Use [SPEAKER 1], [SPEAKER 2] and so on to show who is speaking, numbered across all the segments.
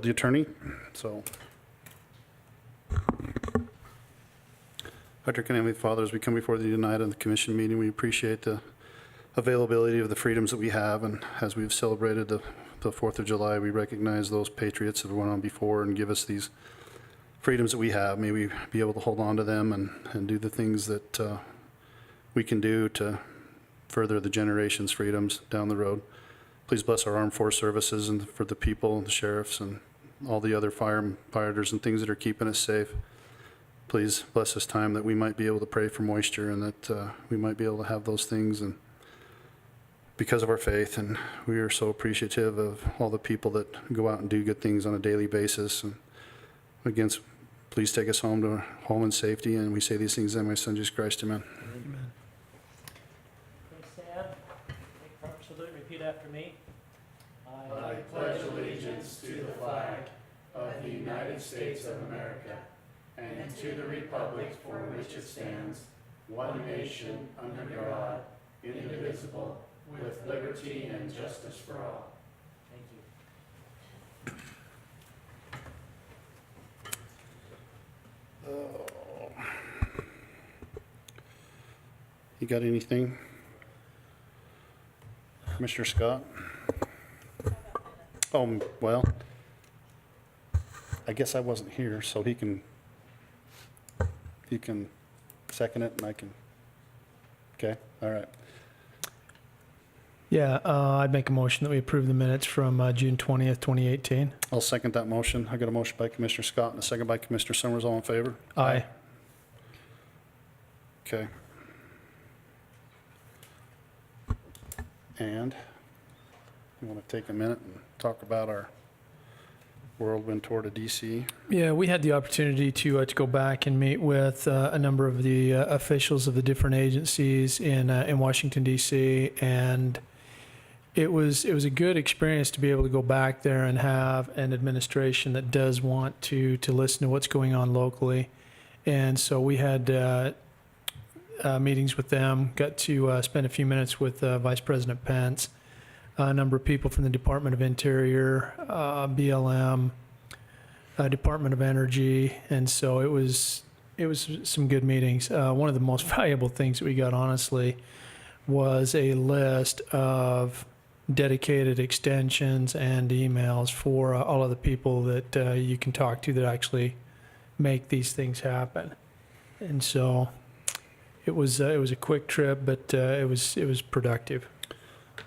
[SPEAKER 1] the attorney. So, our dear Heavenly Father, as we come before thee tonight on the commission meeting, we appreciate the availability of the freedoms that we have, and as we've celebrated the 4th of July, we recognize those patriots that went on before and give us these freedoms that we have. May we be able to hold on to them and do the things that we can do to further the generation's freedoms down the road. Please bless our armed force services and for the people, the sheriffs, and all the other firefighters and things that are keeping us safe. Please bless this time that we might be able to pray for moisture and that we might be able to have those things, and because of our faith. And we are so appreciative of all the people that go out and do good things on a daily basis. And again, please take us home to home in safety. And we say these things in my Son, Jesus Christ. Amen.
[SPEAKER 2] Amen. Please stand. Take proper salute and repeat after me.
[SPEAKER 3] I pledge allegiance to the flag of the United States of America and to the republic for which it stands, one nation, under God, indivisible, with liberty and justice for all.
[SPEAKER 2] Thank you.
[SPEAKER 1] You got anything? Commissioner Scott? Oh, well, I guess I wasn't here, so he can second it and I can, okay, all right.
[SPEAKER 4] Yeah, I'd make a motion that we approve the minutes from June 20th, 2018.
[SPEAKER 1] I'll second that motion. I got a motion by Commissioner Scott and a second by Commissioner Summers. All in favor?
[SPEAKER 4] Aye.
[SPEAKER 1] Okay. And you want to take a minute and talk about our whirlwind tour to DC?
[SPEAKER 4] Yeah, we had the opportunity to go back and meet with a number of the officials of the different agencies in Washington, D.C., and it was a good experience to be able to go back there and have an administration that does want to listen to what's going on locally. And so we had meetings with them, got to spend a few minutes with Vice President Pence, a number of people from the Department of Interior, BLM, Department of Energy, and so it was some good meetings. One of the most valuable things that we got, honestly, was a list of dedicated extensions and emails for all of the people that you can talk to that actually make these things happen. And so it was a quick trip, but it was productive.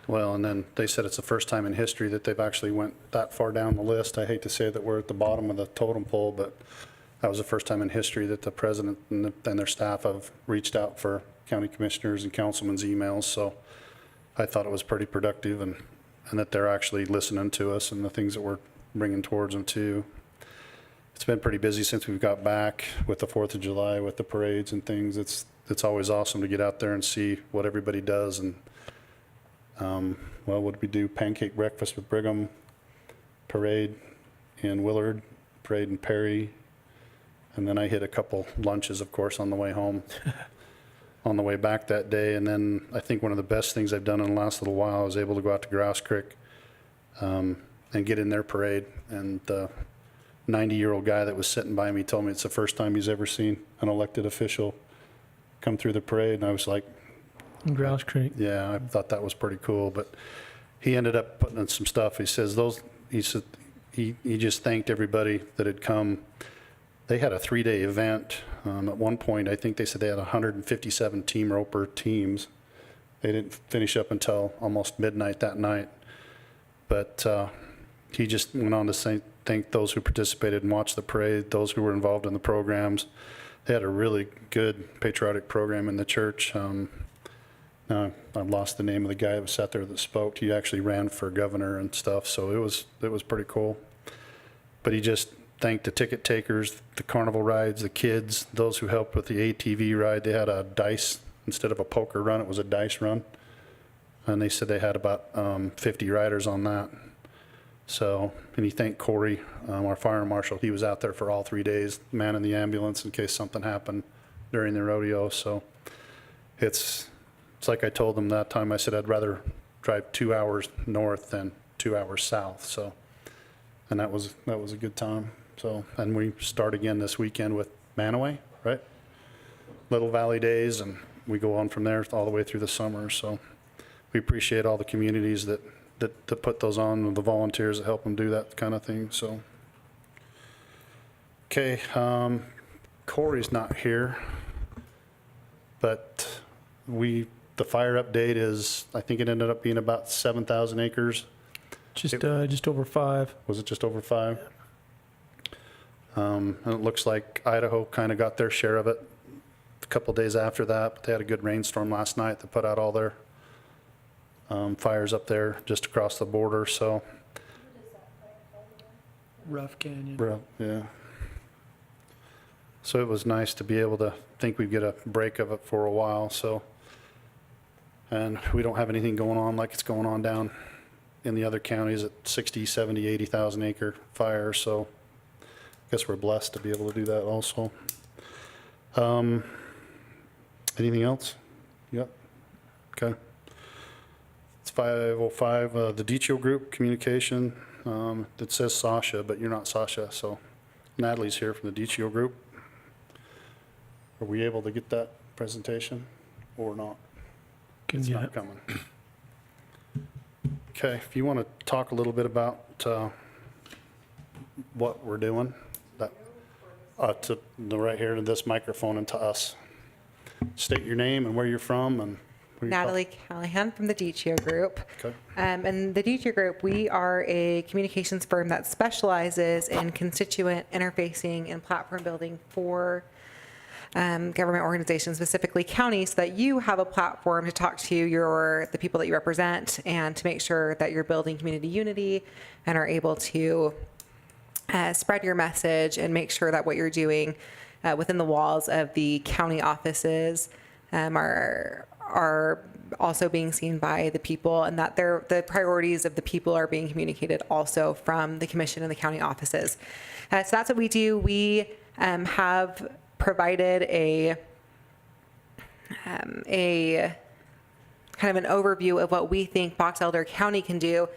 [SPEAKER 1] Well, and then they said it's the first time in history that they've actually went that far down the list. I hate to say that we're at the bottom of the totem pole, but that was the first time in history that the president and their staff have reached out for county commissioners and councilmen's emails. So I thought it was pretty productive, and that they're actually listening to us and the things that we're bringing towards them too. It's been pretty busy since we've got back with the 4th of July, with the parades and things. It's always awesome to get out there and see what everybody does. And well, what did we do? Pancake breakfast with Brigham, parade in Willard, parade in Perry, and then I hit a couple lunches, of course, on the way home, on the way back that day. And then I think one of the best things I've done in the last little while, I was able to go out to Grouse Creek and get in their parade. And the 90-year-old guy that was sitting by me told me it's the first time he's ever seen an elected official come through the parade. And I was like,
[SPEAKER 4] In Grouse Creek.
[SPEAKER 1] yeah, I thought that was pretty cool. But he ended up putting in some stuff. He says he just thanked everybody that had come. They had a 3-day event. At one point, I think they said they had 157 team roper teams. They didn't finish up until almost midnight that night. But he just went on to thank those who participated and watched the parade, those who were involved in the programs. They had a really good patriotic program in the church. Now I've lost the name of the guy that sat there that spoke. He actually ran for governor and stuff, so it was pretty cool. But he just thanked the ticket takers, the carnival rides, the kids, those who helped with the ATV ride. They had a dice, instead of a poker run, it was a dice run. And they said they had about 50 riders on that. So, and he thanked Corey, our fire marshal. He was out there for all 3 days, manning the ambulance in case something happened during the rodeo. So it's like I told them that time. I said I'd rather drive 2 hours north than 2 hours south. So and that was a good time. So, and we start again this weekend with Manaway, right? Little Valley Days, and we go on from there all the way through the summer. So we appreciate all the communities that put those on, and the volunteers that help them do that kind of thing. So, okay, Corey's not here, but the fire update is, I think it ended up being about 7,000 acres.
[SPEAKER 4] Just over 5.
[SPEAKER 1] Was it just over 5? And it looks like Idaho kind of got their share of it a couple days after that, but they had a good rainstorm last night that put out all their fires up there just across the border, so.
[SPEAKER 4] Rough Canyon.
[SPEAKER 1] Yeah. So it was nice to be able to think we'd get a break of it for a while, so. And we don't have anything going on like it's going on down in the other counties at 60, 70, 80,000 acre fires, so I guess we're blessed to be able to do that also. Anything else? Yep. Okay. It's 5:05, the DTO group communication, it says Sasha, but you're not Sasha, so Natalie's here from the DTO group. Are we able to get that presentation or not? It's not coming. Okay, if you want to talk a little bit about what we're doing, that to the right here to this microphone and to us. State your name and where you're from and where you're
[SPEAKER 5] Natalie Callahan from the DTO Group.
[SPEAKER 1] Okay.
[SPEAKER 5] And the DTO Group, we are a communications firm that specializes in constituent interfacing and platform building for government organizations, specifically counties, so that you have a platform to talk to the people that you represent and to make sure that you're building community unity and are able to spread your message and make sure that what you're doing within the walls of the county offices are also being seen by the people, and that the priorities of the people are being communicated also from the commission and the county offices. So that's what we do. We have provided a kind of an overview of what we think Box Elder County can do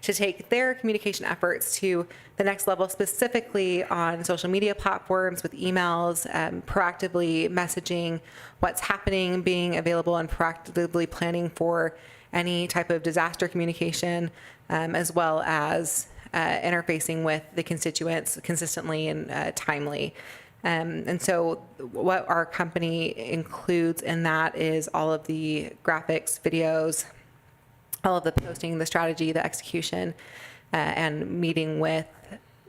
[SPEAKER 5] to take their communication efforts to the next level, specifically on social media platforms with emails, proactively messaging what's happening, being available and proactively planning for any type of disaster communication, as well as interfacing with the constituents consistently and timely. And so what our company includes in that is all of the graphics, videos, all of the posting, the strategy, the execution, and meeting with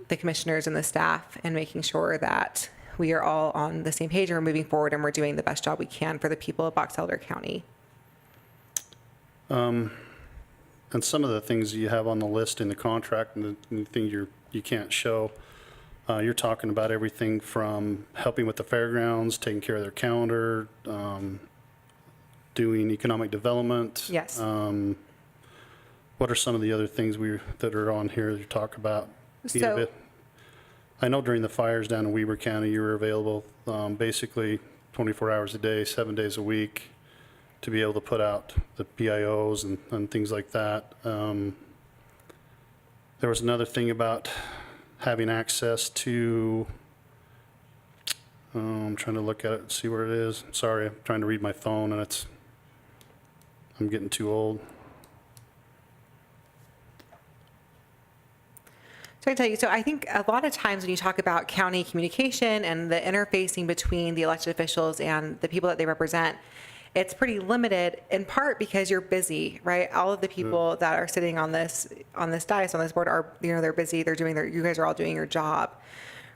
[SPEAKER 5] the commissioners and the staff and making sure that we are all on the same page and we're moving forward and we're doing the best job we can for the people of Box Elder County.
[SPEAKER 1] And some of the things you have on the list in the contract and the things you can't show, you're talking about everything from helping with the fairgrounds, taking care of their calendar, doing economic development.
[SPEAKER 5] Yes.
[SPEAKER 1] What are some of the other things that are on here that you talk about?
[SPEAKER 5] So,
[SPEAKER 1] I know during the fires down in Weber County, you were available basically 24 hours a day, 7 days a week to be able to put out the PIOs and things like that. There was another thing about having access to, I'm trying to look at it and see where it is. Sorry, I'm trying to read my phone and I'm getting too old.
[SPEAKER 5] So I tell you, so I think a lot of times when you talk about county communication and the interfacing between the elected officials and the people that they represent, it's pretty limited in part because you're busy, right? All of the people that are sitting on this dais, on this board are, they're busy, you guys are all doing your job,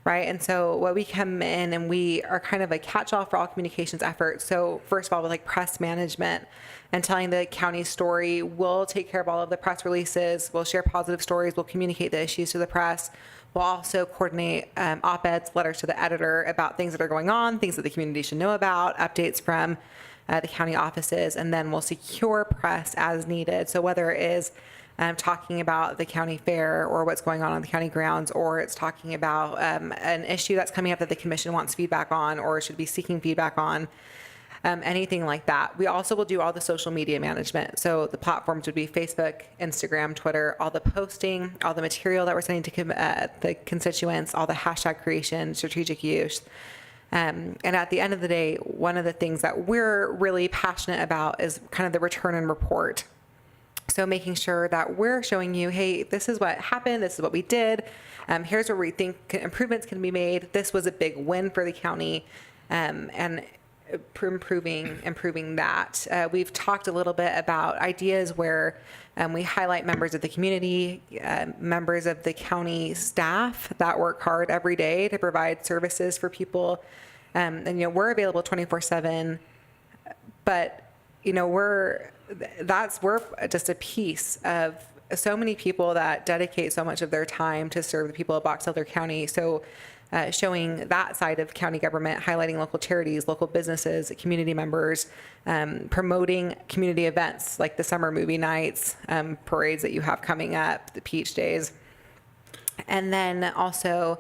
[SPEAKER 5] right? And so what we come in and we are kind of a catch-all for all communications efforts. So first of all, with like press management and telling the county story, we'll take care of all of the press releases, we'll share positive stories, we'll communicate the issues to the press. We'll also coordinate op-eds, letters to the editor about things that are going on, things that the community should know about, updates from the county offices, and then we'll secure press as needed. So whether it is talking about the county fair or what's going on the county grounds, or it's talking about an issue that's coming up that the commission wants feedback on or should be seeking feedback on, anything like that. We also will do all the social media management. So the platforms would be Facebook, Instagram, Twitter, all the posting, all the material that we're sending to the constituents, all the hashtag creation, strategic use. And at the end of the day, one of the things that we're really passionate about is kind of the return and report. So making sure that we're showing you, hey, this is what happened, this is what we did, here's where we think improvements can be made. This was a big win for the county, and improving that. We've talked a little bit about ideas where we highlight members of the community, members of the county staff that work hard every day to provide services for people. And, you know, we're available 24/7, but, you know, we're just a piece of so many people that dedicate so much of their time to serve the people of Box Elder County. So showing that side of county government, highlighting local charities, local businesses, community members, promoting community events like the summer movie nights, parades that you have coming up, the Peach Days, and then also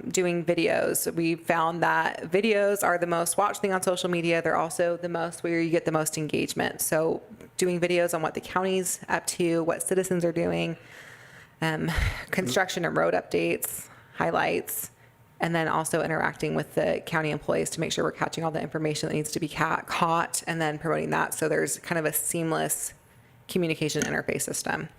[SPEAKER 5] doing videos. We found that videos are the most watched thing on social media. They're also the most where you get the most engagement. So doing videos on what the county's up to, what citizens are doing, construction and road updates, highlights, and then also interacting with the county employees to make sure we're catching all the information that needs to be caught, and then promoting that. So there's kind of a seamless communication interface system.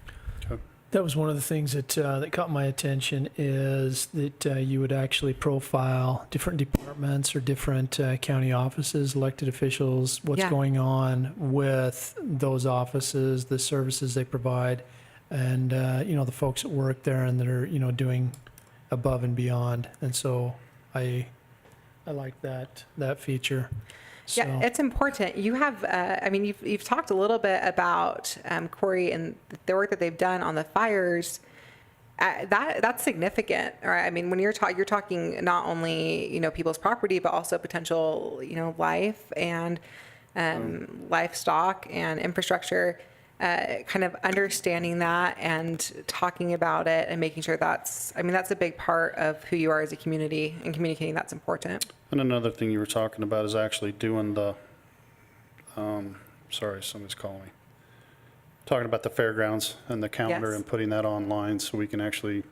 [SPEAKER 4] That was one of the things that that caught my attention, is that you would actually profile different departments or different county offices, elected officials, what's
[SPEAKER 5] Yeah.
[SPEAKER 4] going on with those offices, the services they provide, and you know, the folks that work there and that are, you know, doing above and beyond. And so I like that feature. So,
[SPEAKER 5] Yeah, it's important. You have, I mean, you've talked a little bit about Corey and the work that they've done on the fires. That's significant, right? I mean, when you're talking not only, you know, people's property, but also potential, you know, life and livestock and infrastructure. Kind of understanding that and talking about it and making sure that's a big part of who you are as a community, and communicating that's important.
[SPEAKER 1] And another thing you were talking about is actually doing the, sorry, somebody's calling me. Talking about the fairgrounds and the calendar
[SPEAKER 5] Yes.
[SPEAKER 1] and putting that online so we can actually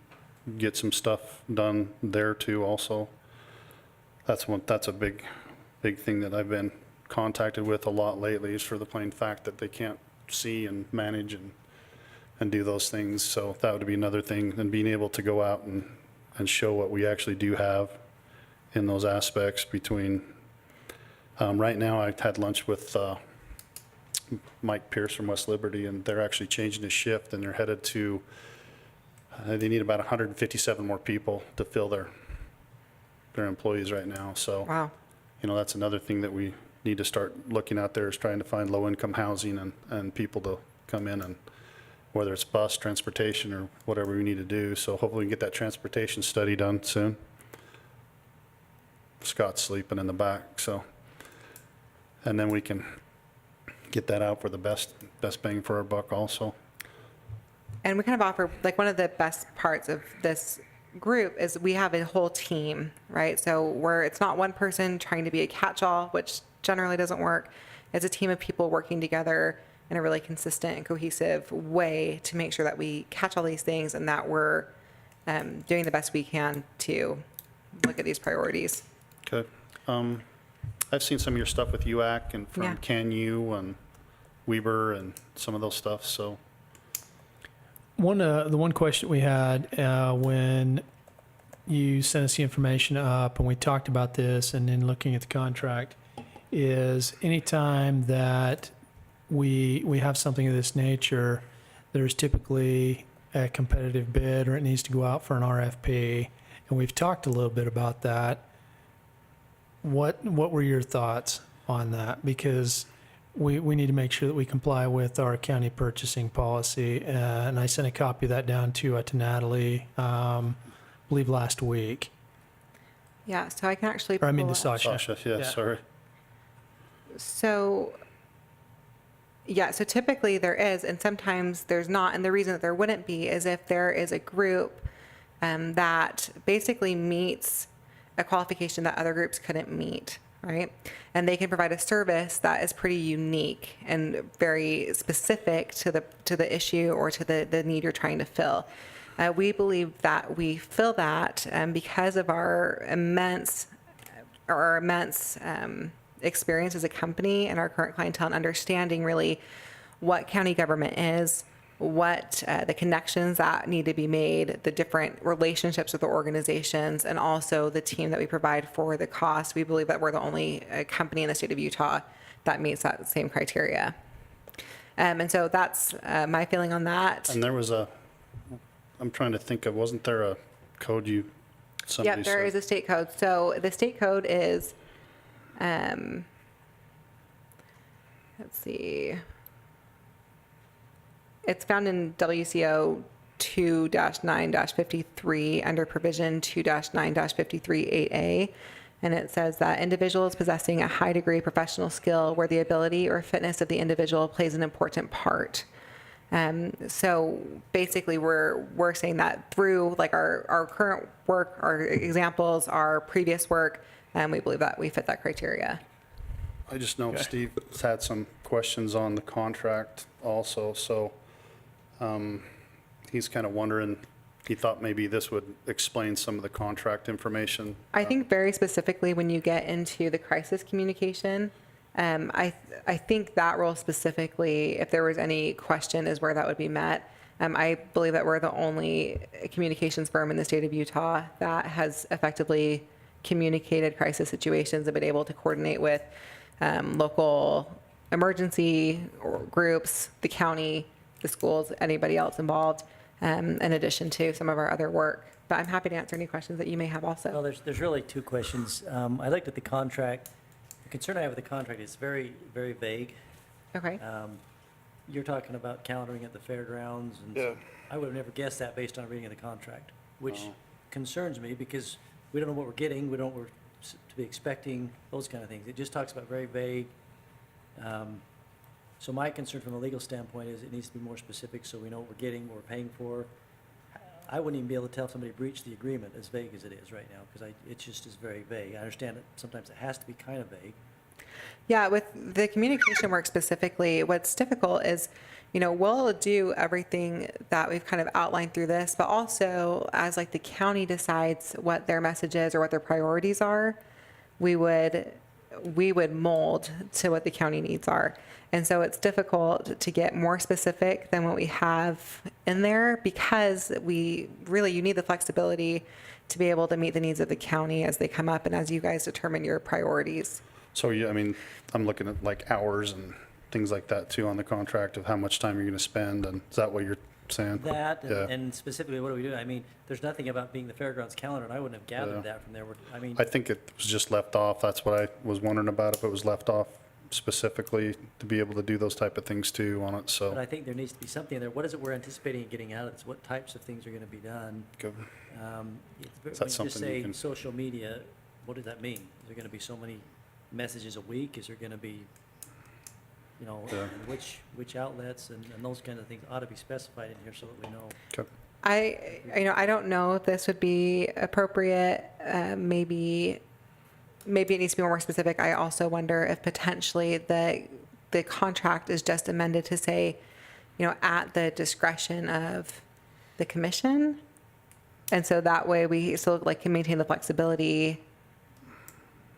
[SPEAKER 1] get some stuff done there too also. That's a big thing that I've been contacted with a lot lately, is for the plain fact that they can't see and manage and do those things. So that would be another thing, and being able to go out and show what we actually do have in those aspects between, right now I had lunch with Mike Pierce from West Liberty, and they're actually changing his shift, and they're headed to, they need about 157 more people to fill their employees right now. So,
[SPEAKER 5] Wow.
[SPEAKER 1] you know, that's another thing that we need to start looking out there, is trying to find low-income housing and people to come in, and whether it's bus, transportation, or whatever we need to do. So hopefully we can get that transportation study done soon. Scott's sleeping in the back, so. And then we can get that out for the best bang for our buck also.
[SPEAKER 5] And we kind of offer, like, one of the best parts of this group is we have a whole team, right? So it's not one person trying to be a catch-all, which generally doesn't work. It's a team of people working together in a really consistent and cohesive way to make sure that we catch all these things, and that we're doing the best we can to look at these priorities.
[SPEAKER 1] Okay. I've seen some of your stuff with UAC and
[SPEAKER 5] Yeah.
[SPEAKER 1] from CanU and Weber and some of those stuff, so.
[SPEAKER 4] the one question we had when you sent us the information up and we talked about this, and then looking at the contract, is anytime that we have something of this nature, there's typically a competitive bid, or it needs to go out for an RFP. And we've talked a little bit about that. What were your thoughts on that? Because we need to make sure that we comply with our county purchasing policy. And I sent a copy of that down to Natalie, I believe last week.
[SPEAKER 5] Yeah, so I can actually
[SPEAKER 4] Or I mean
[SPEAKER 5] pull
[SPEAKER 4] to
[SPEAKER 5] up-
[SPEAKER 4] Sasha.
[SPEAKER 1] Sasha, yeah,
[SPEAKER 4] Yeah.
[SPEAKER 1] sorry.
[SPEAKER 5] So, yeah, so typically there is, and sometimes there's not. And the reason that there wouldn't be is if there is a group that basically meets a qualification that other groups couldn't meet, right? And they can provide a service that is pretty unique and very specific to the issue or to the need you're trying to fill. We believe that we fill that because of our immense experience as a company and our current clientele and understanding really what county government is, what the connections that need to be made, the different relationships with the organizations, and also the team that we provide for the cost. We believe that we're the only company in the state of Utah that meets that same criteria. And so that's my feeling on that.
[SPEAKER 1] And there was I'm trying to think of, wasn't there a code somebody
[SPEAKER 5] Yep, there is
[SPEAKER 1] said?
[SPEAKER 5] a state code. So the state code is, let's see. It's found in WCO 2-9-53 under provision 2-9-53-8A. And it says that individuals possessing a high degree of professional skill where the ability or fitness of the individual plays an important part. So basically we're saying that through like our current work, our examples, our previous work, and we believe that we fit that criteria.
[SPEAKER 1] I just know Steve's had some questions on the contract also, so he's kind of wondering, he thought maybe this would explain some of the contract information.
[SPEAKER 5] I think very specifically when you get into the crisis communication, I think that role specifically, if there was any question, is where that would be met. I believe that we're the only communications firm in the state of Utah that has effectively communicated crisis situations and been able to coordinate with local emergency groups, the county, the schools, anybody else involved, in addition to some of our other work. But I'm happy to answer any questions that you may have also.
[SPEAKER 2] Well, there's really two questions. I looked at the contract. The concern I have with the contract is very, very vague.
[SPEAKER 5] Okay.
[SPEAKER 2] You're talking about countering at the fairgrounds, and
[SPEAKER 1] Yeah.
[SPEAKER 2] I would have never guessed that based on reading of the contract, which concerns me because we don't know what we're getting, we don't know what we're to be expecting, those kind of things. It just talks about very vague. So my concern from a legal standpoint is it needs to be more specific so we know what we're getting, what we're paying for. I wouldn't even be able to tell if somebody breached the agreement as vague as it is right now, because it just is very vague. I understand that sometimes it has to be kind of vague.
[SPEAKER 5] Yeah, with the communication work specifically, what's difficult is, we'll do everything that we've kind of outlined through this, but also as like the county decides what their message is or what their priorities are, we would mold to what the county needs are. And so it's difficult to get more specific than what we have in there because you need the flexibility to be able to meet the needs of the county as they come up and as you guys determine your priorities.
[SPEAKER 1] So, yeah, I mean, I'm looking at like hours and things like that too on the contract of how much time you're going to spend, and is that what you're saying?
[SPEAKER 2] That,
[SPEAKER 1] Yeah.
[SPEAKER 2] and specifically, what do we do? I mean, there's nothing about being the fairgrounds calendar, and I wouldn't have gathered
[SPEAKER 1] Yeah.
[SPEAKER 2] that from there. I mean,
[SPEAKER 1] I think it was just left off. That's what I was wondering about, if it was left off specifically to be able to do those type of things too on it,
[SPEAKER 2] but
[SPEAKER 1] so.
[SPEAKER 2] I think there needs to be something in there. What is it we're anticipating getting out of this? What types of things are going to be done?
[SPEAKER 1] Good.
[SPEAKER 2] When
[SPEAKER 1] Is
[SPEAKER 2] you
[SPEAKER 1] that
[SPEAKER 2] just
[SPEAKER 1] something you
[SPEAKER 2] say
[SPEAKER 1] can-
[SPEAKER 2] social media, what does that mean? Is there going to be so many messages a week? Is there going to be,
[SPEAKER 1] Yeah.
[SPEAKER 2] and which outlets and those kind of things ought to be specified in here so that we know.
[SPEAKER 1] Okay.
[SPEAKER 5] I don't know if this would be appropriate. Maybe it needs to be more specific. I also wonder if potentially the contract is just amended to say, at the discretion of the commission. And so that way we still can maintain the flexibility,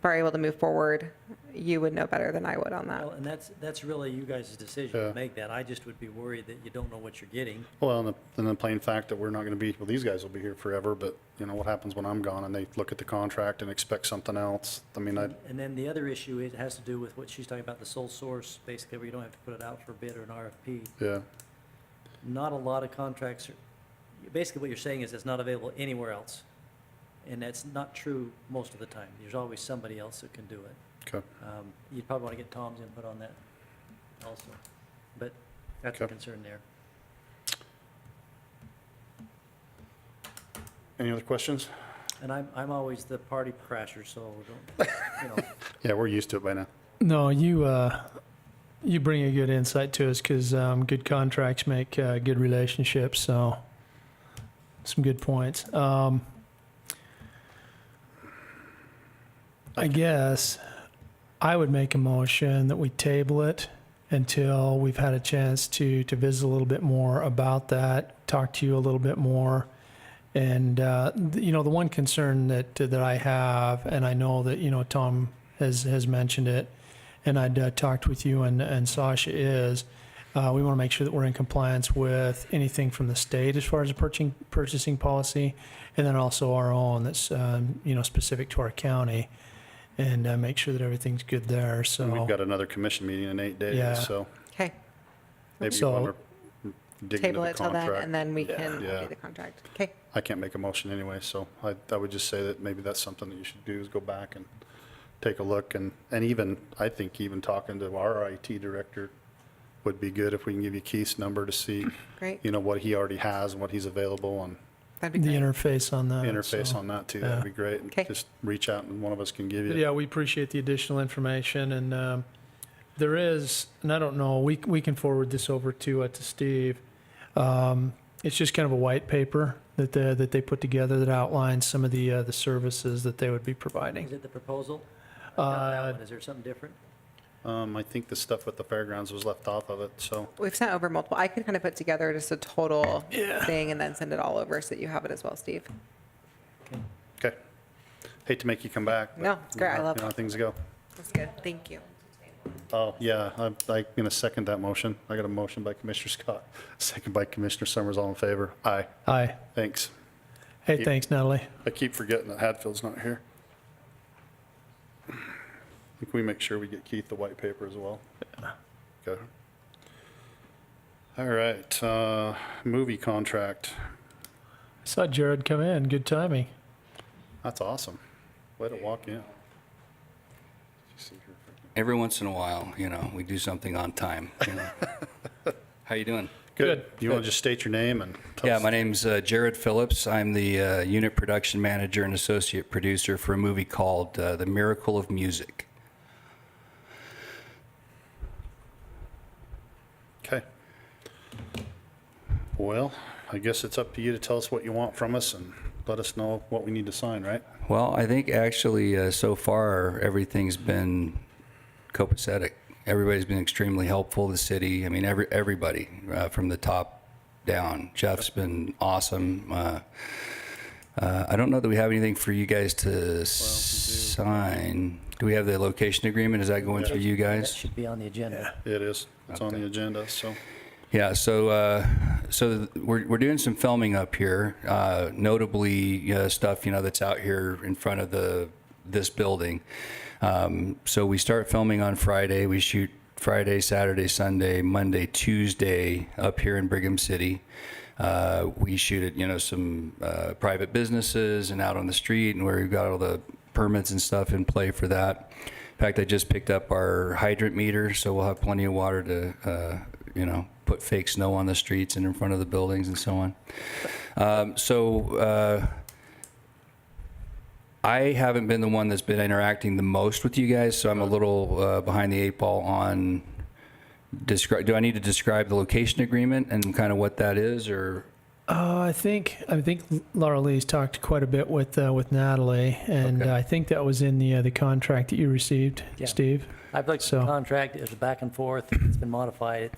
[SPEAKER 5] but are able to move forward. You would know better than I would on that.
[SPEAKER 2] Well, and that's really you guys' decision
[SPEAKER 1] Yeah.
[SPEAKER 2] to make that. I just would be worried that you don't know what you're getting.
[SPEAKER 1] Well, and the plain fact that we're not going to be, well, these guys will be here forever, but what happens when I'm gone and they look at the contract and expect something else? I mean,
[SPEAKER 2] And then the other issue, it has to do with what she's talking about, the sole source, basically, where you don't have to put it out for bid or an RFP.
[SPEAKER 1] yeah,
[SPEAKER 2] Not a lot of contracts, basically what you're saying is it's not available anywhere else. And that's not true most of the time. There's always somebody else that can do it.
[SPEAKER 1] okay.
[SPEAKER 2] You'd probably want to get Tom's input on that also. But that's a
[SPEAKER 1] Okay.
[SPEAKER 2] concern there.
[SPEAKER 1] Any other questions?
[SPEAKER 2] And I'm always the party crasher, so don't,
[SPEAKER 1] Yeah, we're used to it by now.
[SPEAKER 4] No, you bring a good insight to us because good contracts make good relationships. So some good points. I guess I would make a motion that we table it until we've had a chance to visit a little bit more about that, talk to you a little bit more. And, you know, the one concern that I have, and I know that, you know, Tom has mentioned it, and I'd talked with you and Sasha, is we want to make sure that we're in compliance with anything from the state as far as the purchasing policy, and then also our own that's, you know, specific to our county, and make sure that everything's good there. So
[SPEAKER 1] And we've got another commission meeting in 8 days,
[SPEAKER 4] Yeah.
[SPEAKER 1] so
[SPEAKER 5] Okay,
[SPEAKER 1] maybe you
[SPEAKER 4] So-
[SPEAKER 1] want to dig into
[SPEAKER 5] table
[SPEAKER 1] the
[SPEAKER 5] it till then,
[SPEAKER 1] contract.
[SPEAKER 5] and then we can
[SPEAKER 1] Yeah.
[SPEAKER 5] do the contract. Okay,
[SPEAKER 1] I can't make a motion anyway, so I would just say that maybe that's something that you should do, is go back and take a look, and even, I think even talking to our IT director would be good, if we can give you Keith's number to see,
[SPEAKER 5] great.
[SPEAKER 1] you know, what he already has and what he's available, and
[SPEAKER 5] That'd be
[SPEAKER 4] the
[SPEAKER 5] great.
[SPEAKER 4] interface on that.
[SPEAKER 1] interface
[SPEAKER 4] so.
[SPEAKER 1] on that too,
[SPEAKER 4] yeah.
[SPEAKER 1] that'd be great. And
[SPEAKER 5] Okay.
[SPEAKER 1] just reach out and one of us can give
[SPEAKER 4] But
[SPEAKER 1] you.
[SPEAKER 4] yeah, we appreciate the additional information, and there is, and I don't know, we can forward this over to Steve. It's just kind of a white paper that they put together that outlines some of the services that they would be providing.
[SPEAKER 2] Is it the proposal? I've got that one. Is there something different?
[SPEAKER 1] I think the stuff with the fairgrounds was left off of it, so.
[SPEAKER 5] We've sent over multiple. I could kind of put together just a total
[SPEAKER 4] Yeah.
[SPEAKER 5] thing and then send it all over so that you have it as well, Steve.
[SPEAKER 1] Okay. Hate to make you come back. but,
[SPEAKER 5] No, it's great. I love
[SPEAKER 1] you know how
[SPEAKER 5] it.
[SPEAKER 1] things go.
[SPEAKER 5] That's good. Thank you.
[SPEAKER 1] Oh, yeah, I'm going to second that motion. I got a motion by Commissioner Scott, second by Commissioner Summers, all in favor. Aye,
[SPEAKER 4] Aye.
[SPEAKER 1] thanks.
[SPEAKER 4] Hey, thanks, Natalie.
[SPEAKER 1] I keep forgetting that Hadfield's not here. Can we make sure we get Keith the white paper as well? Okay. All right, movie contract.
[SPEAKER 4] Saw Jared come in. Good timing.
[SPEAKER 1] That's awesome. Way to walk in.
[SPEAKER 6] Every once in a while, you know, we do something on time. You know. How you doing?
[SPEAKER 1] Good. You want to just state your name and tell
[SPEAKER 6] Yeah,
[SPEAKER 1] us?
[SPEAKER 6] my name's Jared Phillips. I'm the unit production manager and associate producer for a movie called The Miracle of Music.
[SPEAKER 1] Okay. Well, I guess it's up to you to tell us what you want from us and let us know what we need to sign, right?
[SPEAKER 6] Well, I think actually so far everything's been copacetic. Everybody's been extremely helpful. The city, I mean, everybody from the top down. Jeff's been awesome. I don't know that we have anything for you guys to sign. Do we have the location agreement? Is that going through you
[SPEAKER 2] That
[SPEAKER 6] guys?
[SPEAKER 2] should be on the agenda.
[SPEAKER 1] It is. It's on
[SPEAKER 6] Okay.
[SPEAKER 1] the agenda, so.
[SPEAKER 6] Yeah, so we're doing some filming up here, notably stuff, you know, that's out here in front of this building. So we start filming on Friday. We shoot Friday, Saturday, Sunday, Monday, Tuesday up here in Brigham City. We shoot at, you know, some private businesses and out on the street, and where we've got all the permits and stuff in play for that. In fact, I just picked up our hydrant meter, so we'll have plenty of water to, you know, put fake snow on the streets and in front of the buildings and so on. I haven't been the one that's been interacting the most with you guys, so I'm a little behind the eight ball on do I need to describe the location agreement and kind of what that is, or?
[SPEAKER 4] I think Laura Lee's talked quite a bit with Natalie, and
[SPEAKER 6] Okay.
[SPEAKER 4] I think that was in the contract that you received,
[SPEAKER 2] Yeah.
[SPEAKER 4] Steve.
[SPEAKER 2] I've looked at
[SPEAKER 4] So-
[SPEAKER 2] the contract, it's a back and forth, it's been modified,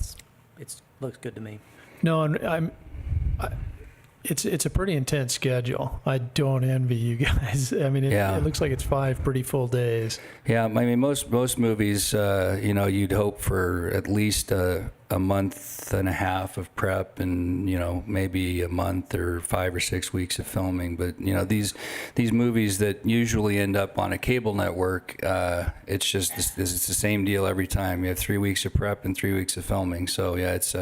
[SPEAKER 2] it's looks good to me.
[SPEAKER 4] No, and it's a pretty intense schedule. I don't envy you guys. I mean,
[SPEAKER 6] Yeah.
[SPEAKER 4] it looks like it's 5 pretty full days.
[SPEAKER 6] Yeah, I mean, most movies, you know, you'd hope for at least a month and a half of prep, and you know, maybe a month or 5 or 6 weeks of filming. But you know, these movies that usually end up on a cable network, it's just it's the same deal every time. You have 3 weeks of prep and 3 weeks of filming. So yeah, it's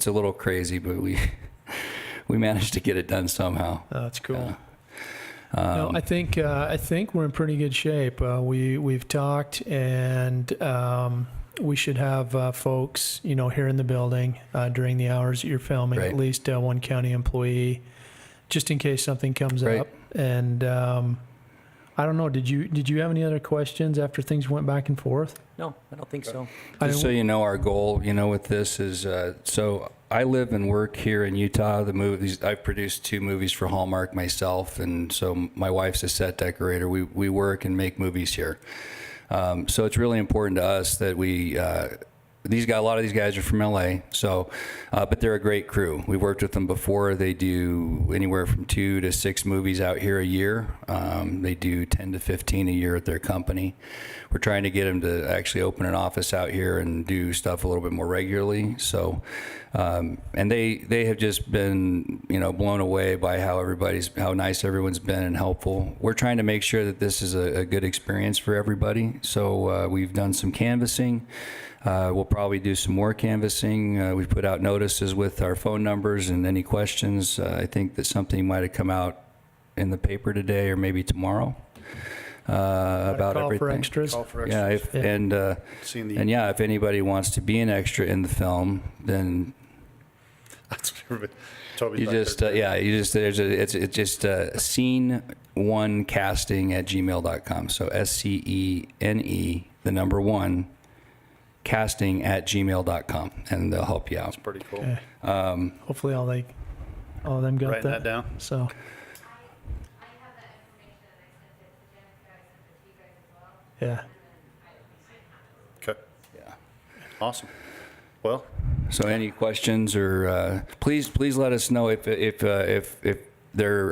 [SPEAKER 6] a little crazy, but we managed to get it done somehow.
[SPEAKER 4] That's cool.
[SPEAKER 6] Yeah.
[SPEAKER 4] No, I think we're in pretty good shape. We've talked, and we should have folks, you know, here in the building during the hours that you're filming.
[SPEAKER 6] Right.
[SPEAKER 4] At least one county employee, just in case something comes
[SPEAKER 6] Right.
[SPEAKER 4] up. And I don't know. Did you have any other questions after things went back and forth?
[SPEAKER 2] No, I don't think so.
[SPEAKER 6] Just so you know, our goal, you know, with this is, so I live and work here in Utah. The movies, I've produced 2 movies for Hallmark myself, and so my wife's a set decorator. We work and make movies here. So it's really important to us that we, a lot of these guys are from LA, so, but they're a great crew. We've worked with them before. They do anywhere from 2 to 6 movies out here a year. They do 10 to 15 a year at their company. We're trying to get them to actually open an office out here and do stuff a little bit more regularly. So, and they have just been, blown away by how nice everyone's been and helpful. We're trying to make sure that this is a good experience for everybody. So we've done some canvassing. We'll probably do some more canvassing. We've put out notices with our phone numbers and any questions. I think that something might have come out in the paper today or maybe tomorrow about
[SPEAKER 4] Call
[SPEAKER 6] everything.
[SPEAKER 4] for extras.
[SPEAKER 1] Call for
[SPEAKER 6] Yeah,
[SPEAKER 1] extras. Seeing the
[SPEAKER 6] if anybody wants to be an extra in the film, then
[SPEAKER 1] Toby's
[SPEAKER 6] you
[SPEAKER 1] back
[SPEAKER 6] just
[SPEAKER 1] there.
[SPEAKER 6] it's just scene1casting@gmail.com. So SCENE the number 1 casting@gmail.com, and they'll help you out.
[SPEAKER 1] That's pretty cool.
[SPEAKER 4] Okay. Hopefully all of them got
[SPEAKER 1] Writing that down.
[SPEAKER 4] So,
[SPEAKER 7] I have that information and I sent it to Jenica, I sent it to you guys as well.
[SPEAKER 4] yeah.
[SPEAKER 7] And then
[SPEAKER 1] Okay,
[SPEAKER 6] Yeah.
[SPEAKER 1] awesome. Well,
[SPEAKER 6] So any questions or please let us know if there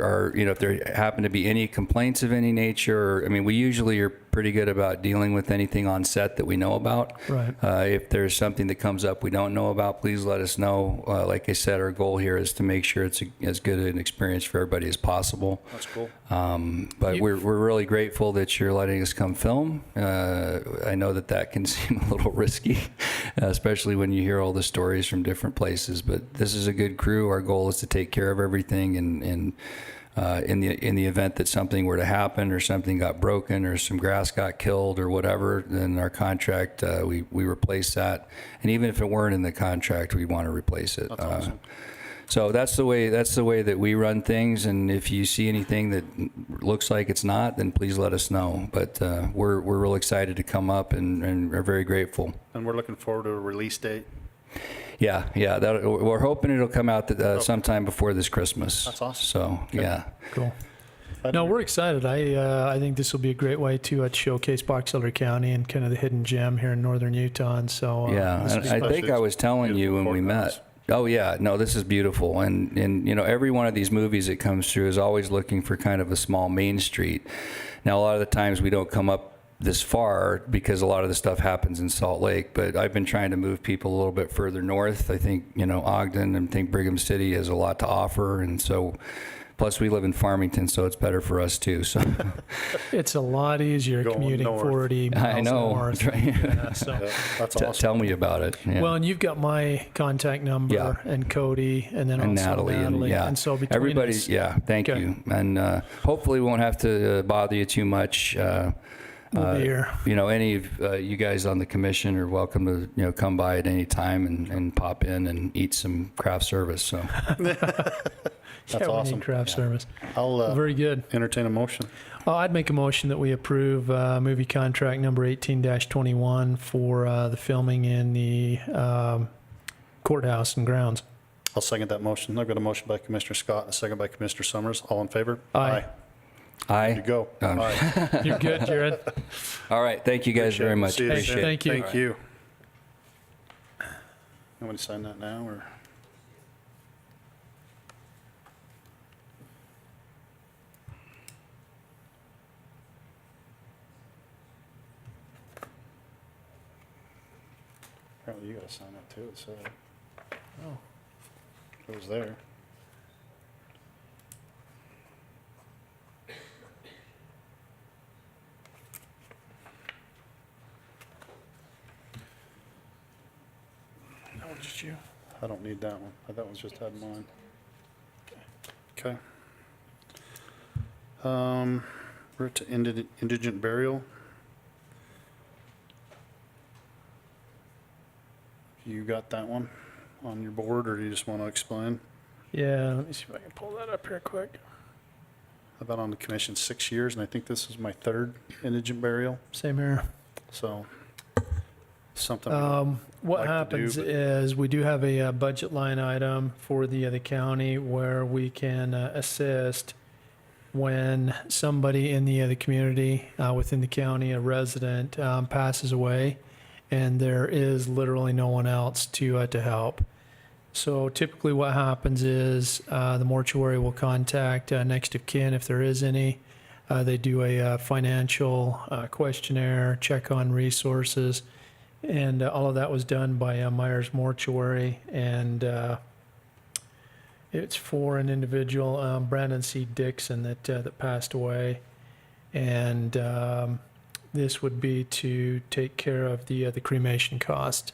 [SPEAKER 6] are, if there happen to be any complaints of any nature. Or, I mean, we usually are pretty good about dealing with anything on set that we know about.
[SPEAKER 4] Right.
[SPEAKER 6] If there's something that comes up we don't know about, please let us know. Like I said, our goal here is to make sure it's as good an experience for everybody as possible.
[SPEAKER 1] that's cool.
[SPEAKER 6] But we're really grateful that you're letting us come film. I know that can seem a little risky, especially when you hear all the stories from different places. But this is a good crew. Our goal is to take care of everything, and in the event that something were to happen or something got broken or some grass got killed or whatever, then our contract we replace that. And even if it weren't in the contract, we want to replace it.
[SPEAKER 1] That's awesome.
[SPEAKER 6] So that's the way that we run things. And if you see anything that looks like it's not, then please let us know. But we're real excited to come up and are very grateful.
[SPEAKER 1] And we're looking forward to a release date.
[SPEAKER 6] Yeah. We're hoping it'll come out sometime before this Christmas.
[SPEAKER 1] That's awesome.
[SPEAKER 6] So yeah.
[SPEAKER 4] Cool. No, we're excited. I think this will be a great way to showcase Box Elder County and kind of the hidden gem here in northern Utah. And so
[SPEAKER 6] Yeah,
[SPEAKER 4] this will
[SPEAKER 6] and
[SPEAKER 4] be
[SPEAKER 6] I think I was telling you when we
[SPEAKER 1] Beautiful
[SPEAKER 6] met. Oh yeah, no, this is beautiful, and every one of these movies that comes through is always looking for kind of a small main street. Now a lot of the times we don't come up this far because a lot of the stuff happens in Salt Lake, but I've been trying to move people a little bit further north. I think Ogden and I think Brigham City has a lot to offer, and so. Plus, we live in Farmington, so it's better for us too. So
[SPEAKER 4] it's a lot easier
[SPEAKER 1] Going
[SPEAKER 4] commuting
[SPEAKER 1] north.
[SPEAKER 4] 40 miles
[SPEAKER 6] I know.
[SPEAKER 4] north.
[SPEAKER 6] Right?
[SPEAKER 4] Yeah, so.
[SPEAKER 1] Yeah, that's
[SPEAKER 6] Tell
[SPEAKER 1] awesome.
[SPEAKER 6] me about it. Yeah.
[SPEAKER 4] Well, and you've got my contact number
[SPEAKER 6] Yeah.
[SPEAKER 4] and Cody, and then
[SPEAKER 6] And
[SPEAKER 4] also
[SPEAKER 6] Natalie, and
[SPEAKER 4] so between
[SPEAKER 6] everybody,
[SPEAKER 4] us,
[SPEAKER 6] thank
[SPEAKER 4] Okay.
[SPEAKER 6] you, and hopefully we won't have to bother you too much.
[SPEAKER 4] we'll be here.
[SPEAKER 6] Any of you guys on the commission are welcome to come by at any time and pop in and eat some craft service. So
[SPEAKER 1] That's
[SPEAKER 4] Yeah, we
[SPEAKER 1] awesome.
[SPEAKER 4] need craft service.
[SPEAKER 1] I'll
[SPEAKER 4] Very good.
[SPEAKER 1] entertain a motion.
[SPEAKER 4] I'd make a motion that we approve movie contract number 18-21 for the filming in the courthouse and grounds.
[SPEAKER 1] I'll second that motion. I've got a motion by Commissioner Scott, a second by Commissioner Summers. All in favor?
[SPEAKER 4] Aye.
[SPEAKER 1] There you go.
[SPEAKER 6] Um,
[SPEAKER 1] Aye.
[SPEAKER 4] You're good, Jared.
[SPEAKER 6] all right, thank you guys very much.
[SPEAKER 1] See you
[SPEAKER 4] Hey,
[SPEAKER 6] Appreciate
[SPEAKER 1] soon.
[SPEAKER 6] it.
[SPEAKER 4] thank you.
[SPEAKER 1] Thank you. You want to sign that now, or? Apparently you gotta sign that too, so.
[SPEAKER 4] Oh.
[SPEAKER 1] It was there. That was just you? I don't need that one. That was just had mine. Okay. We're to indigent burial. You got that one on your board, or do you just want to explain?
[SPEAKER 4] Yeah, let me see if I can pull that up here quick.
[SPEAKER 1] I've been on the commission 6 years, and I think this is my third indigent burial,
[SPEAKER 4] Same here.
[SPEAKER 1] so something. we don't
[SPEAKER 4] What
[SPEAKER 1] like to do,
[SPEAKER 4] happens
[SPEAKER 1] but-
[SPEAKER 4] is we do have a budget line item for the county where we can assist in the when somebody in the community, within the county, a resident, passes away, and there is literally no one else to help. So typically what happens is the mortuary will contact next of kin if there is any. They do a financial questionnaire, check on resources, and all of that was done by Myers Mortuary. And it's for an individual, Brandon C. Dixon, that passed away. And this would be to take care of the cremation cost.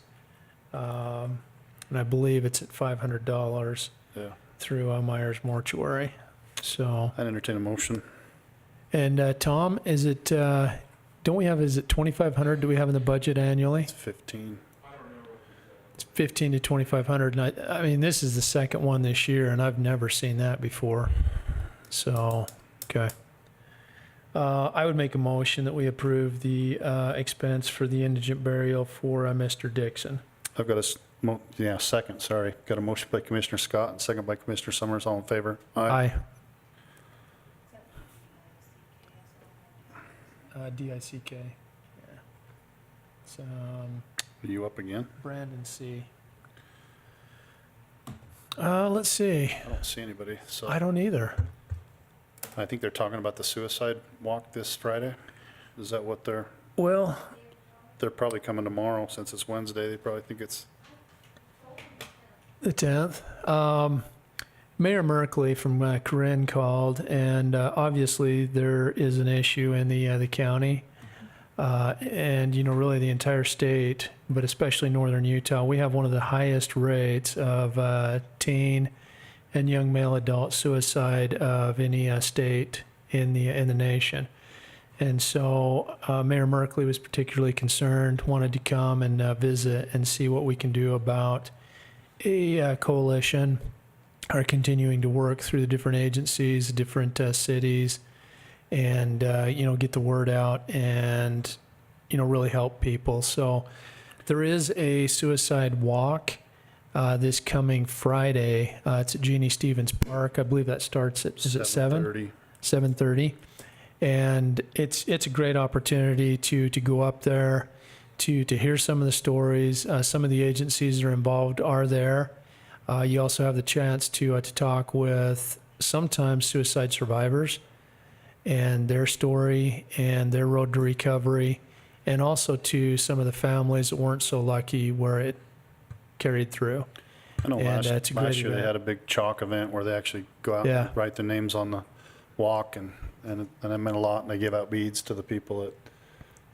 [SPEAKER 4] And I believe it's at $500
[SPEAKER 1] Yeah.
[SPEAKER 4] through Myers Mortuary. So,
[SPEAKER 1] I'd entertain a motion.
[SPEAKER 4] and Tom, is it, don't we have, is it 2,500 do we have in the budget annually?
[SPEAKER 1] It's 15.
[SPEAKER 4] It's 15 to 2,500. And I mean, this is the second one this year, and I've never seen that before. So, okay. I would make a motion that we approve the expense for the indigent burial for Mr. Dixon.
[SPEAKER 1] I've got a second, sorry. Got a motion by Commissioner Scott and second by Commissioner Summers. All in favor?
[SPEAKER 4] Aye. D-I-C-K. Yeah. It's
[SPEAKER 1] Are you up again?
[SPEAKER 4] Brandon C. Let's see.
[SPEAKER 1] I don't see anybody, so
[SPEAKER 4] I don't either.
[SPEAKER 1] I think they're talking about the suicide walk this Friday. Is that what
[SPEAKER 4] Well,
[SPEAKER 1] they're probably coming tomorrow since it's Wednesday. They probably think it's,
[SPEAKER 4] the 10th. Mayor Merkley from Corinne called, and obviously there is an issue in the county, and really the entire state, but especially northern Utah. We have one of the highest rates of teen and young male adult suicide of any state in the nation. And so Mayor Merkley was particularly concerned, wanted to come and visit and see what we can do about a coalition, are continuing to work through the different agencies, different cities, and get the word out and really help people. So there is a suicide walk this coming Friday. It's at Jeannie Stevens Park. I believe that starts at 7:30. 7:30, and it's a great opportunity to go up there to hear some of the stories. Some of the agencies that are involved are there. You also have the chance to talk with sometimes suicide survivors and their story and their road to recovery, and also to some of the families that weren't so lucky where it carried through.
[SPEAKER 1] I know
[SPEAKER 4] And, it's a great
[SPEAKER 1] last year they
[SPEAKER 4] event.
[SPEAKER 1] had a big chalk event where they actually go out
[SPEAKER 4] Yeah.
[SPEAKER 1] and write their names on the walk, and it meant a lot, and they give out beads to the people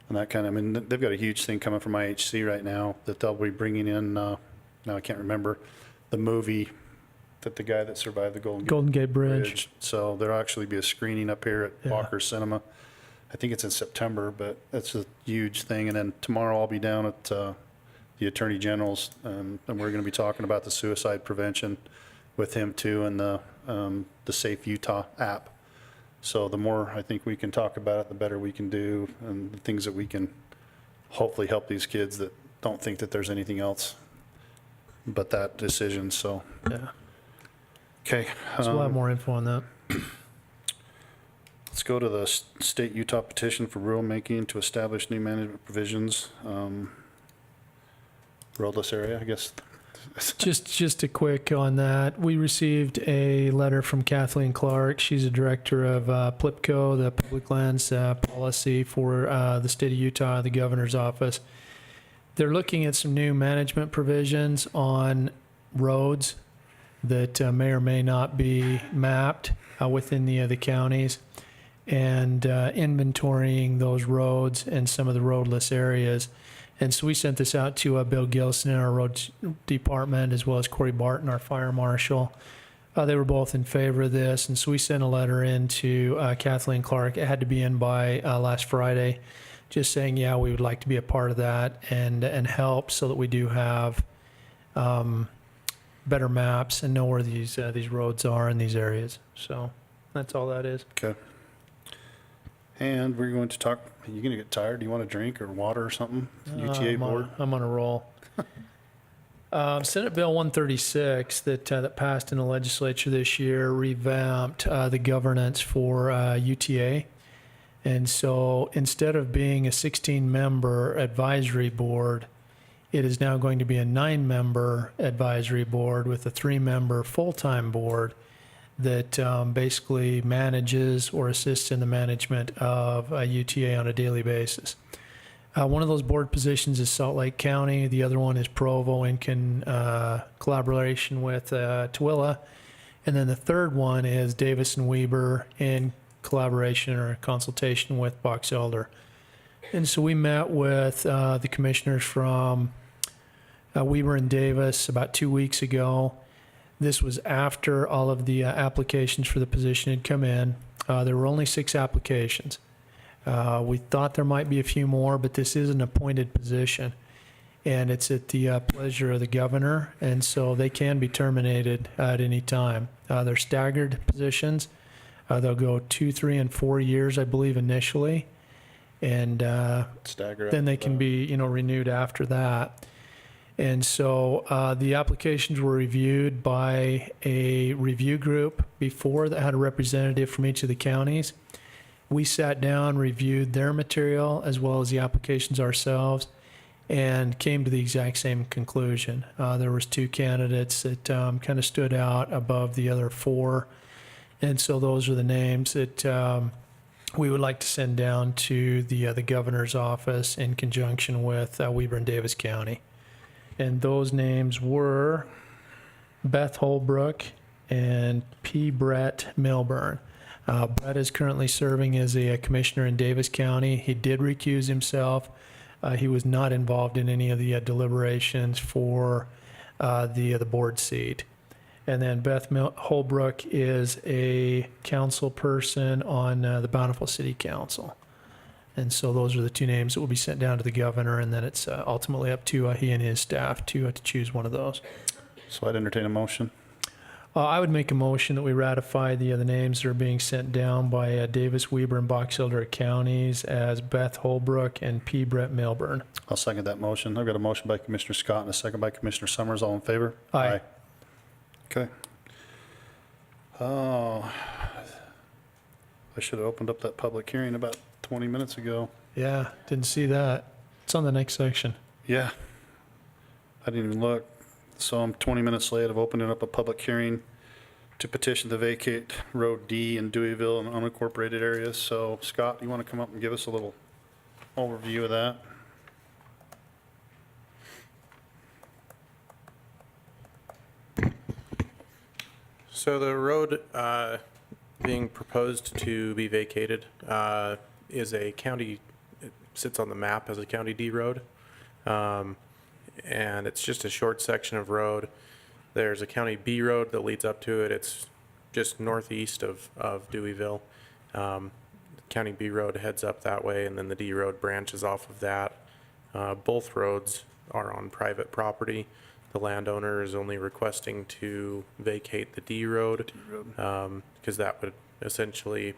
[SPEAKER 1] and that kind of, I mean, they've got a huge thing coming from IHC right now that they'll be bringing in, now I can't remember, the movie that the guy that survived the
[SPEAKER 4] Golden Gate Bridge.
[SPEAKER 1] So there'll actually be a screening up here at
[SPEAKER 4] Yeah.
[SPEAKER 1] Walker Cinema. I think it's in September, but that's a huge thing. And then tomorrow I'll be down at the Attorney General's, and we're going to be talking about the suicide prevention with him too, and the Safe Utah app. So the more I think we can talk about it, the better we can do, and the things that we can hopefully help these kids that don't think that there's anything else but that decision. So,
[SPEAKER 4] Yeah.
[SPEAKER 1] okay.
[SPEAKER 4] So we'll have more info on that.
[SPEAKER 1] Let's go to the state Utah petition for rulemaking to establish new management provisions. Roadless area, I guess.
[SPEAKER 4] Just a quick on that. We received a letter from Kathleen Clark. She's a director of PLIPCO, the Public Lands Policy for the state of Utah, the governor's office. They're looking at some new management provisions on roads that may or may not be mapped within the counties, and inventorying those roads and some of the roadless areas. And so we sent this out to Bill Gilson in our roads department, as well as Corey Barton, our fire marshal. They were both in favor of this, and so we sent a letter in to Kathleen Clark. It had to be in by last Friday, just saying, yeah, we would like to be a part of that and help so that we do have better maps and know where these roads are in these areas. So that's all that is.
[SPEAKER 1] Okay. And we're going to talk, are you going to get tired? Do you want a drink or water or something? UTA board?
[SPEAKER 4] I'm on a roll. Senate Bill 136 that passed in the legislature this year revamped the governance for UTA. And so instead of being a 16-member advisory board, it is now going to be a 9-member advisory board with a 3-member full-time board that basically manages or assists in the management of UTA on a daily basis. One of those board positions is Salt Lake County. The other one is Provo in collaboration with Tooele. And then the third one is Davis and Weber in collaboration or consultation with Box Elder. And so we met with the commissioners from Weber and Davis about 2 weeks ago. This was after all of the applications for the position had come in. There were only 6 applications. We thought there might be a few more, but this is an appointed position, and it's at the pleasure of the governor, and so they can be terminated at any time. They're staggered positions. They'll go 2, 3, and 4 years, I believe, initially, and
[SPEAKER 1] Stagger.
[SPEAKER 4] then they can be, renewed after that. And so the applications were reviewed by a review group before that had a representative from each of the counties. We sat down, reviewed their material as well as the applications ourselves, and came to the exact same conclusion. There was 2 candidates that kind of stood out above the other 4, and so those are the names that we would like to send down to the governor's office in conjunction with Weber and Davis County. And those names were Beth Holbrook and P. Brett Milburn. Brett is currently serving as a commissioner in Davis County. He did recuse himself. He was not involved in any of the deliberations for the board seat. And then Beth Holbrook is a council person on the Bountiful City Council. And so those are the 2 names that will be sent down to the governor, and then it's ultimately up to he and his staff to choose one of those.
[SPEAKER 1] So I'd entertain a motion.
[SPEAKER 4] I would make a motion that we ratify the names that are being sent down by Davis, Weber, and Box Elder counties as Beth Holbrook and P. Brett Milburn.
[SPEAKER 1] I'll second that motion. I've got a motion by Commissioner Scott and a second by Commissioner Summers. All in favor?
[SPEAKER 4] Aye.
[SPEAKER 1] Okay. Oh, I should have opened up that public hearing about 20 minutes ago.
[SPEAKER 4] Yeah, didn't see that. It's on the next section.
[SPEAKER 1] Yeah. I didn't even look. So I'm 20 minutes late of opening up a public hearing to petition to vacate Road D in Deweyville and unincorporated areas. So Scott, you want to come up and give us a little overview of that?
[SPEAKER 8] So the road being proposed to be vacated is a county, it sits on the map as a County D road. And it's just a short section of road. There's a County B road that leads up to it. It's just northeast of Deweyville. County B road heads up that way, and then the D road branches off of that. Both roads are on private property. The landowner is only requesting to vacate the D road, because that would essentially,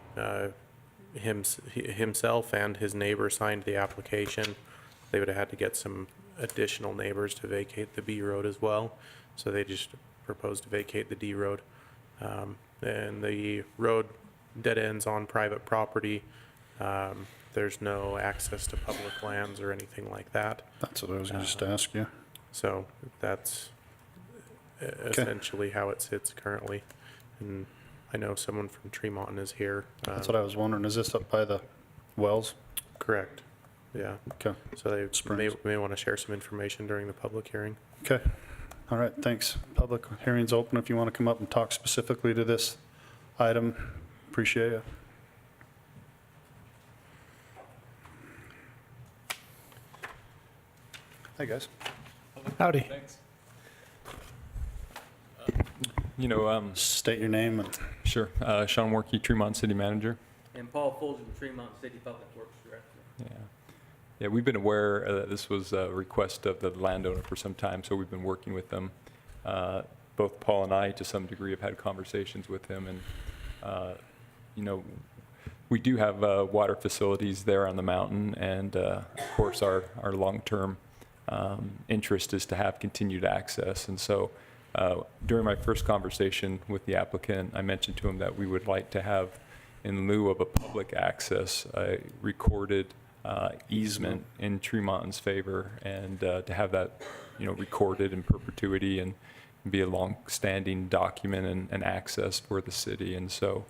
[SPEAKER 8] himself and his neighbor signed the application. They would have had to get some additional neighbors to vacate the B road as well. So they just proposed to vacate the D road. And the road dead ends on private property. There's no access to public lands or anything like that.
[SPEAKER 1] That's what I was going to just ask you.
[SPEAKER 8] So that's essentially how it sits currently. And I know someone from Tremont is here.
[SPEAKER 1] That's what I was wondering. Is this up by the wells?
[SPEAKER 8] Correct. Yeah.
[SPEAKER 1] Okay.
[SPEAKER 8] So they
[SPEAKER 1] Springs.
[SPEAKER 8] may want to share some information during the public hearing.
[SPEAKER 1] Okay. All right, thanks. Public hearing's open if you want to come up and talk specifically to this item. Appreciate it. Hey, guys.
[SPEAKER 4] Howdy.
[SPEAKER 1] State your name and
[SPEAKER 9] Sure. Sean Workey, Tremont City Manager.
[SPEAKER 2] And Paul Folger, Tremont City Public Works Director.
[SPEAKER 9] Yeah. Yeah, we've been aware that this was a request of the landowner for some time, so we've been working with them. Both Paul and I, to some degree, have had conversations with him, and, we do have water facilities there on the mountain, and of course, our long-term interest is to have continued access. And so during my first conversation with the applicant, I mentioned to him that we would like to have, in lieu of a public access, a recorded easement in Tremont's favor, and to have that, recorded in perpetuity and be a long-standing document and access for the city. And so,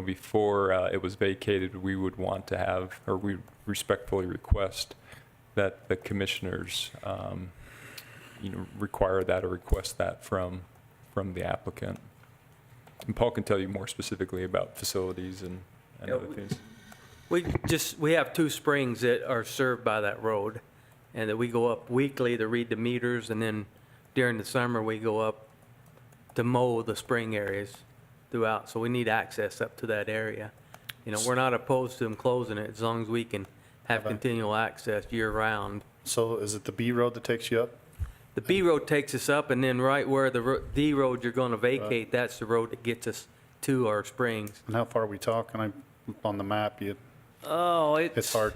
[SPEAKER 9] before it was vacated, we would want to have, or we respectfully request that the commissioners, require that or request that from the applicant. And Paul can tell you more specifically about facilities and
[SPEAKER 10] Yeah,
[SPEAKER 9] other things.
[SPEAKER 10] We have 2 springs that are served by that road, and that we go up weekly to read the meters, and then during the summer, we go up to mow the spring areas throughout, so we need access up to that area. We're not opposed to them closing it, as long as we can have continual access year-round.
[SPEAKER 1] So is it the B road that takes you up?
[SPEAKER 10] The B road takes us up, and then right where the D road you're gonna vacate, that's the road that gets us to our springs.
[SPEAKER 1] And how far are we talking? On the map,
[SPEAKER 10] Oh,
[SPEAKER 1] it's hard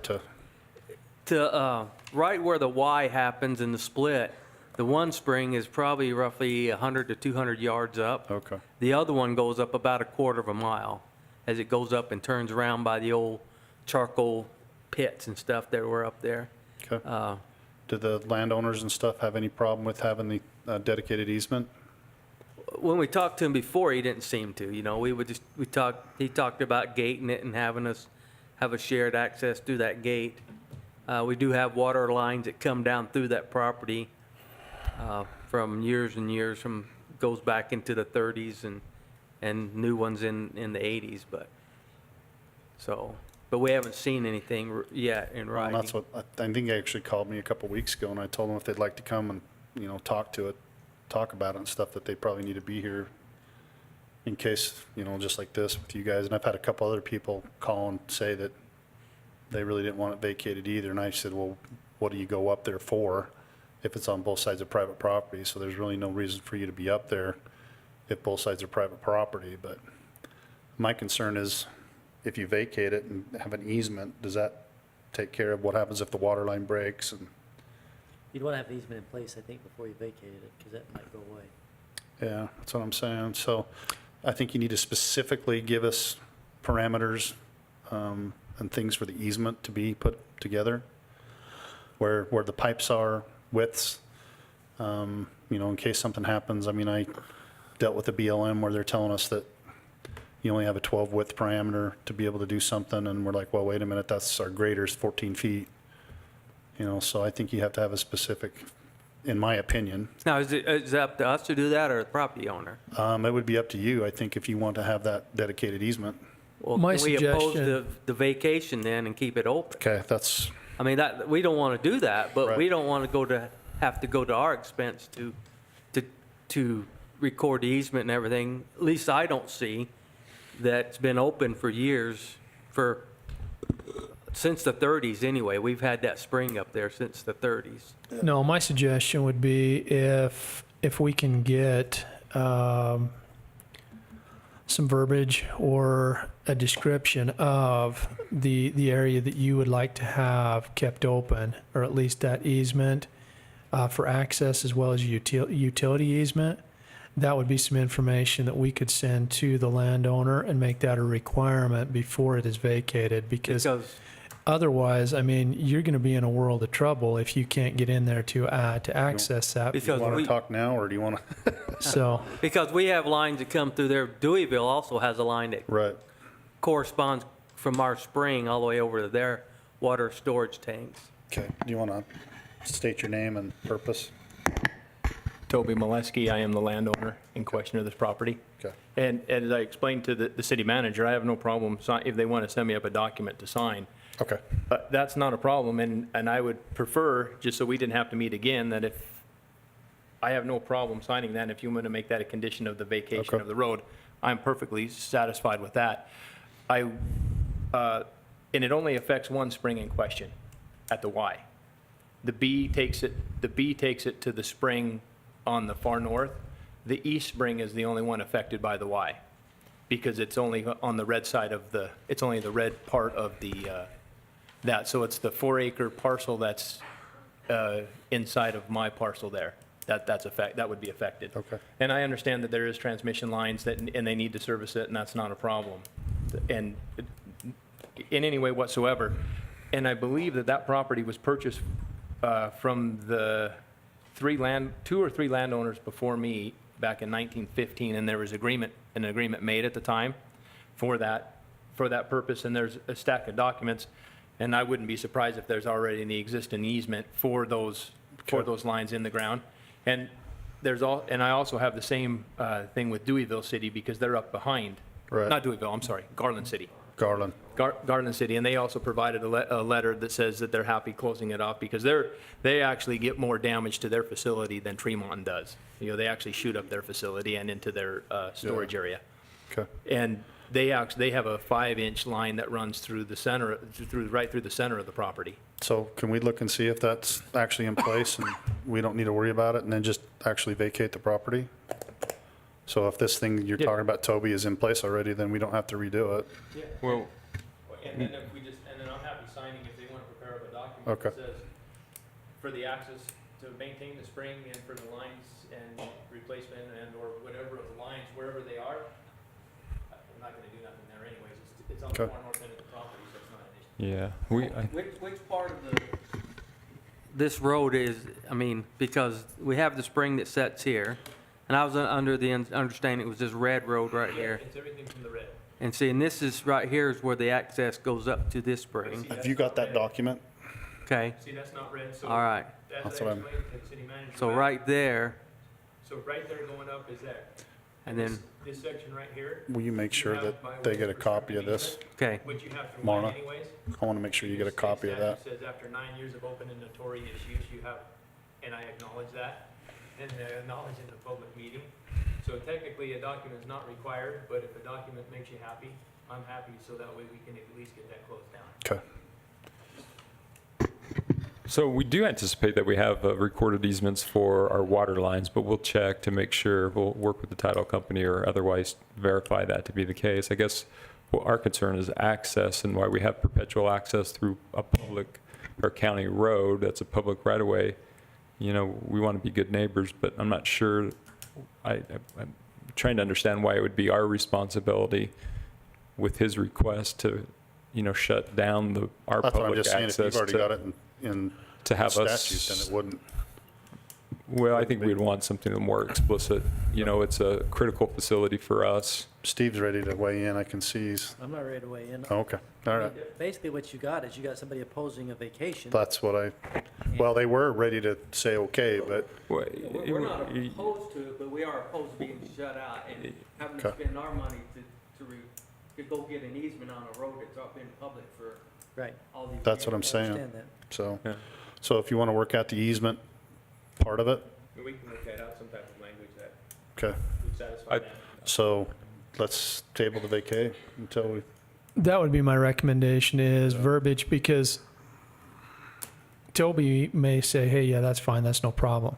[SPEAKER 1] to,
[SPEAKER 10] right where the Y happens in the split, the one spring is probably roughly 100 to 200 yards up.
[SPEAKER 1] okay.
[SPEAKER 10] The other one goes up about a quarter of a mile as it goes up and turns around by the old charcoal pits and stuff that were up there.
[SPEAKER 1] Okay. Do the landowners and stuff have any problem with having the dedicated easement?
[SPEAKER 10] When we talked to him before, he didn't seem to, he talked about gating it and having us have a shared access through that gate. We do have water lines that come down through that property from years and years, goes back into the 30s and new ones in the 80s, but we haven't seen anything yet in
[SPEAKER 1] Well,
[SPEAKER 10] writing.
[SPEAKER 1] that's what, I think he actually called me a couple weeks ago, and I told him if they'd like to come and, talk about it and stuff, that they probably need to be here in case, just like this with you guys. And I've had a couple other people call and say that they really didn't want it vacated either. And I said, well, what do you go up there for if it's on both sides of private property? So there's really no reason for you to be up there if both sides are private property. But my concern is if you vacate it and have an easement, does that take care of what happens if the water line breaks? And
[SPEAKER 2] You'd want to have an easement in place, I think, before you vacated it, because that might go away.
[SPEAKER 1] yeah, that's what I'm saying. So I think you need to specifically give us parameters and things for the easement to be put together, where the pipes are, widths, in case something happens. I mean, I dealt with the BLM where they're telling us that you only have a 12 width parameter to be able to do something, and we're like, well, wait a minute, that's our grader's 14 feet. So I think you have to have a specific, in my opinion.
[SPEAKER 10] Now, is it up to us to do that or the property owner?
[SPEAKER 1] It would be up to you, I think, if you want to have that dedicated easement.
[SPEAKER 10] Well,
[SPEAKER 4] My
[SPEAKER 10] can we oppose
[SPEAKER 4] suggestion-
[SPEAKER 10] the vacation then and keep it open?
[SPEAKER 1] Okay, that's,
[SPEAKER 10] I mean, we don't want to do that, but we
[SPEAKER 1] Right.
[SPEAKER 10] don't want to have to go to our expense to record the easement and everything. At least I don't see that's been open for years, since the 30s anyway. We've had that spring up there since the 30s.
[SPEAKER 4] No, my suggestion would be if we can get some verbiage or a description of the area that you would like to have kept open, or at least that easement for access as well as utility easement, that would be some information that we could send to the landowner and make that a requirement before it is vacated, because otherwise, I mean, you're going to be in a world of trouble if you can't get in there to access that.
[SPEAKER 1] do you
[SPEAKER 10] Because
[SPEAKER 1] want
[SPEAKER 10] we-
[SPEAKER 1] to talk now, or do you want to?
[SPEAKER 4] So,
[SPEAKER 10] Because we have lines that come through there. Deweyville also has a line that
[SPEAKER 1] Right.
[SPEAKER 10] corresponds from our spring all the way over to their water storage tanks.
[SPEAKER 1] Okay, do you want to state your name and purpose?
[SPEAKER 11] Toby Molesky, I am the landowner in question of this property.
[SPEAKER 1] Okay.
[SPEAKER 11] And as I explained to the city manager, I have no problem if they want to send me up a document to sign.
[SPEAKER 1] Okay.
[SPEAKER 11] That's not a problem, and I would prefer, just so we didn't have to meet again, that if, I have no problem signing that. If you want to make that a condition of the vacation
[SPEAKER 1] Okay.
[SPEAKER 11] of the road, I'm perfectly satisfied with that. And it only affects one spring in question at the Y. The B takes it to the spring on the far north. The east spring is the only one affected by the Y, because it's only on the red side of it's only the red part of that. So it's the 4-acre parcel that's inside of my parcel there. That would be affected.
[SPEAKER 1] Okay.
[SPEAKER 11] And I understand that there is transmission lines and they need to service it, and that's not a problem. And in any way whatsoever. And I believe that property was purchased from the two or three landowners before me back in 1915, and there was an agreement made at the time for that purpose, and there's a stack of documents, and I wouldn't be surprised if there's already an existing easement for those lines in the ground. And I also have the same thing with Deweyville City, because they're up behind.
[SPEAKER 1] Right.
[SPEAKER 11] Not Deweyville, I'm sorry, Garland City.
[SPEAKER 1] Garland.
[SPEAKER 11] Garland City, and they also provided a letter that says that they're happy closing it off, because they actually get more damage to their facility than Tremont does. You know, they actually shoot up their facility and into their storage area.
[SPEAKER 1] Okay.
[SPEAKER 11] And they have a 5-inch line that runs through the center, right through the center of the property.
[SPEAKER 1] So can we look and see if that's actually in place and we don't need to worry about it, and then just actually vacate the property? So if this thing you're
[SPEAKER 11] Yeah.
[SPEAKER 1] talking about, Toby, is in place already, then we don't have to redo it.
[SPEAKER 9] Well,
[SPEAKER 11] And then I'm happy signing if they want to prepare up a document
[SPEAKER 1] Okay.
[SPEAKER 11] that says for the access to maintain the spring and for the lines and replacement or whatever of the lines, wherever they are. I'm not gonna do nothing there anyways. It's on the
[SPEAKER 1] Okay.
[SPEAKER 11] far north end of the property, so it's not an issue.
[SPEAKER 9] yeah,
[SPEAKER 10] Which part of this road is, I mean, because we have the spring that sets here, and I was under the understanding it was this red road right here.
[SPEAKER 11] It's everything from the red.
[SPEAKER 10] And see, and this is, right here is where the access goes up to this spring.
[SPEAKER 1] Have you got that document?
[SPEAKER 10] Okay,
[SPEAKER 11] See, that's not red, so.
[SPEAKER 10] all right.
[SPEAKER 1] That's what I'm-
[SPEAKER 11] explained to the city manager.
[SPEAKER 10] So right there,
[SPEAKER 11] So right there going up is there.
[SPEAKER 10] and then,
[SPEAKER 11] This section right here,
[SPEAKER 1] Will you make sure that they get a copy of this?
[SPEAKER 10] okay,
[SPEAKER 11] which you have to
[SPEAKER 1] Marna?
[SPEAKER 11] rewind anyways.
[SPEAKER 1] I want to make sure you get a copy of that.
[SPEAKER 11] Says after 9 years of open and notorious use, you have, and I acknowledge that, and acknowledge in the public meeting. So technically, a document is not required, but if a document makes you happy, I'm happy, so that way we can at least get that closed down.
[SPEAKER 1] Okay.
[SPEAKER 9] so we do anticipate that we have recorded easements for our water lines, but we'll check to make sure. We'll work with the title company or otherwise verify that to be the case. I guess what our concern is access, and why we have perpetual access through a public or county road that's a public right-of-way. You know, we want to be good neighbors, but I'm not sure. I'm trying to understand why it would be our responsibility with his request to, shut down our
[SPEAKER 1] That's what I'm
[SPEAKER 9] public
[SPEAKER 1] just saying. If
[SPEAKER 9] access
[SPEAKER 1] you've already got
[SPEAKER 9] to,
[SPEAKER 1] it in
[SPEAKER 9] to have
[SPEAKER 1] statute,
[SPEAKER 9] us.
[SPEAKER 1] then it wouldn't.
[SPEAKER 9] Well, I think we'd want something more explicit. It's a critical facility for us.
[SPEAKER 1] Steve's ready to weigh in. I can see he's,
[SPEAKER 2] I'm not ready to weigh in.
[SPEAKER 1] oh, okay. All right.
[SPEAKER 2] Basically, what you got is you got somebody opposing a vacation.
[SPEAKER 1] That's what well, they were ready to say okay, but
[SPEAKER 9] Well,
[SPEAKER 10] we're not opposed to it, but we are opposed to being shut out and having to
[SPEAKER 1] Okay.
[SPEAKER 10] spend our money to go get an easement on a road that's up in public for
[SPEAKER 2] Right.
[SPEAKER 10] all these.
[SPEAKER 1] that's what I'm
[SPEAKER 2] I
[SPEAKER 1] saying.
[SPEAKER 2] understand that.
[SPEAKER 1] So,
[SPEAKER 9] Yeah.
[SPEAKER 1] so if you want to work out the easement part of it,
[SPEAKER 11] We can work that out, some type of language that
[SPEAKER 1] okay.
[SPEAKER 11] would satisfy that.
[SPEAKER 1] So let's table the vacay until we,
[SPEAKER 4] That would be my recommendation is verbiage, because Toby may say, hey, yeah, that's fine, that's no problem.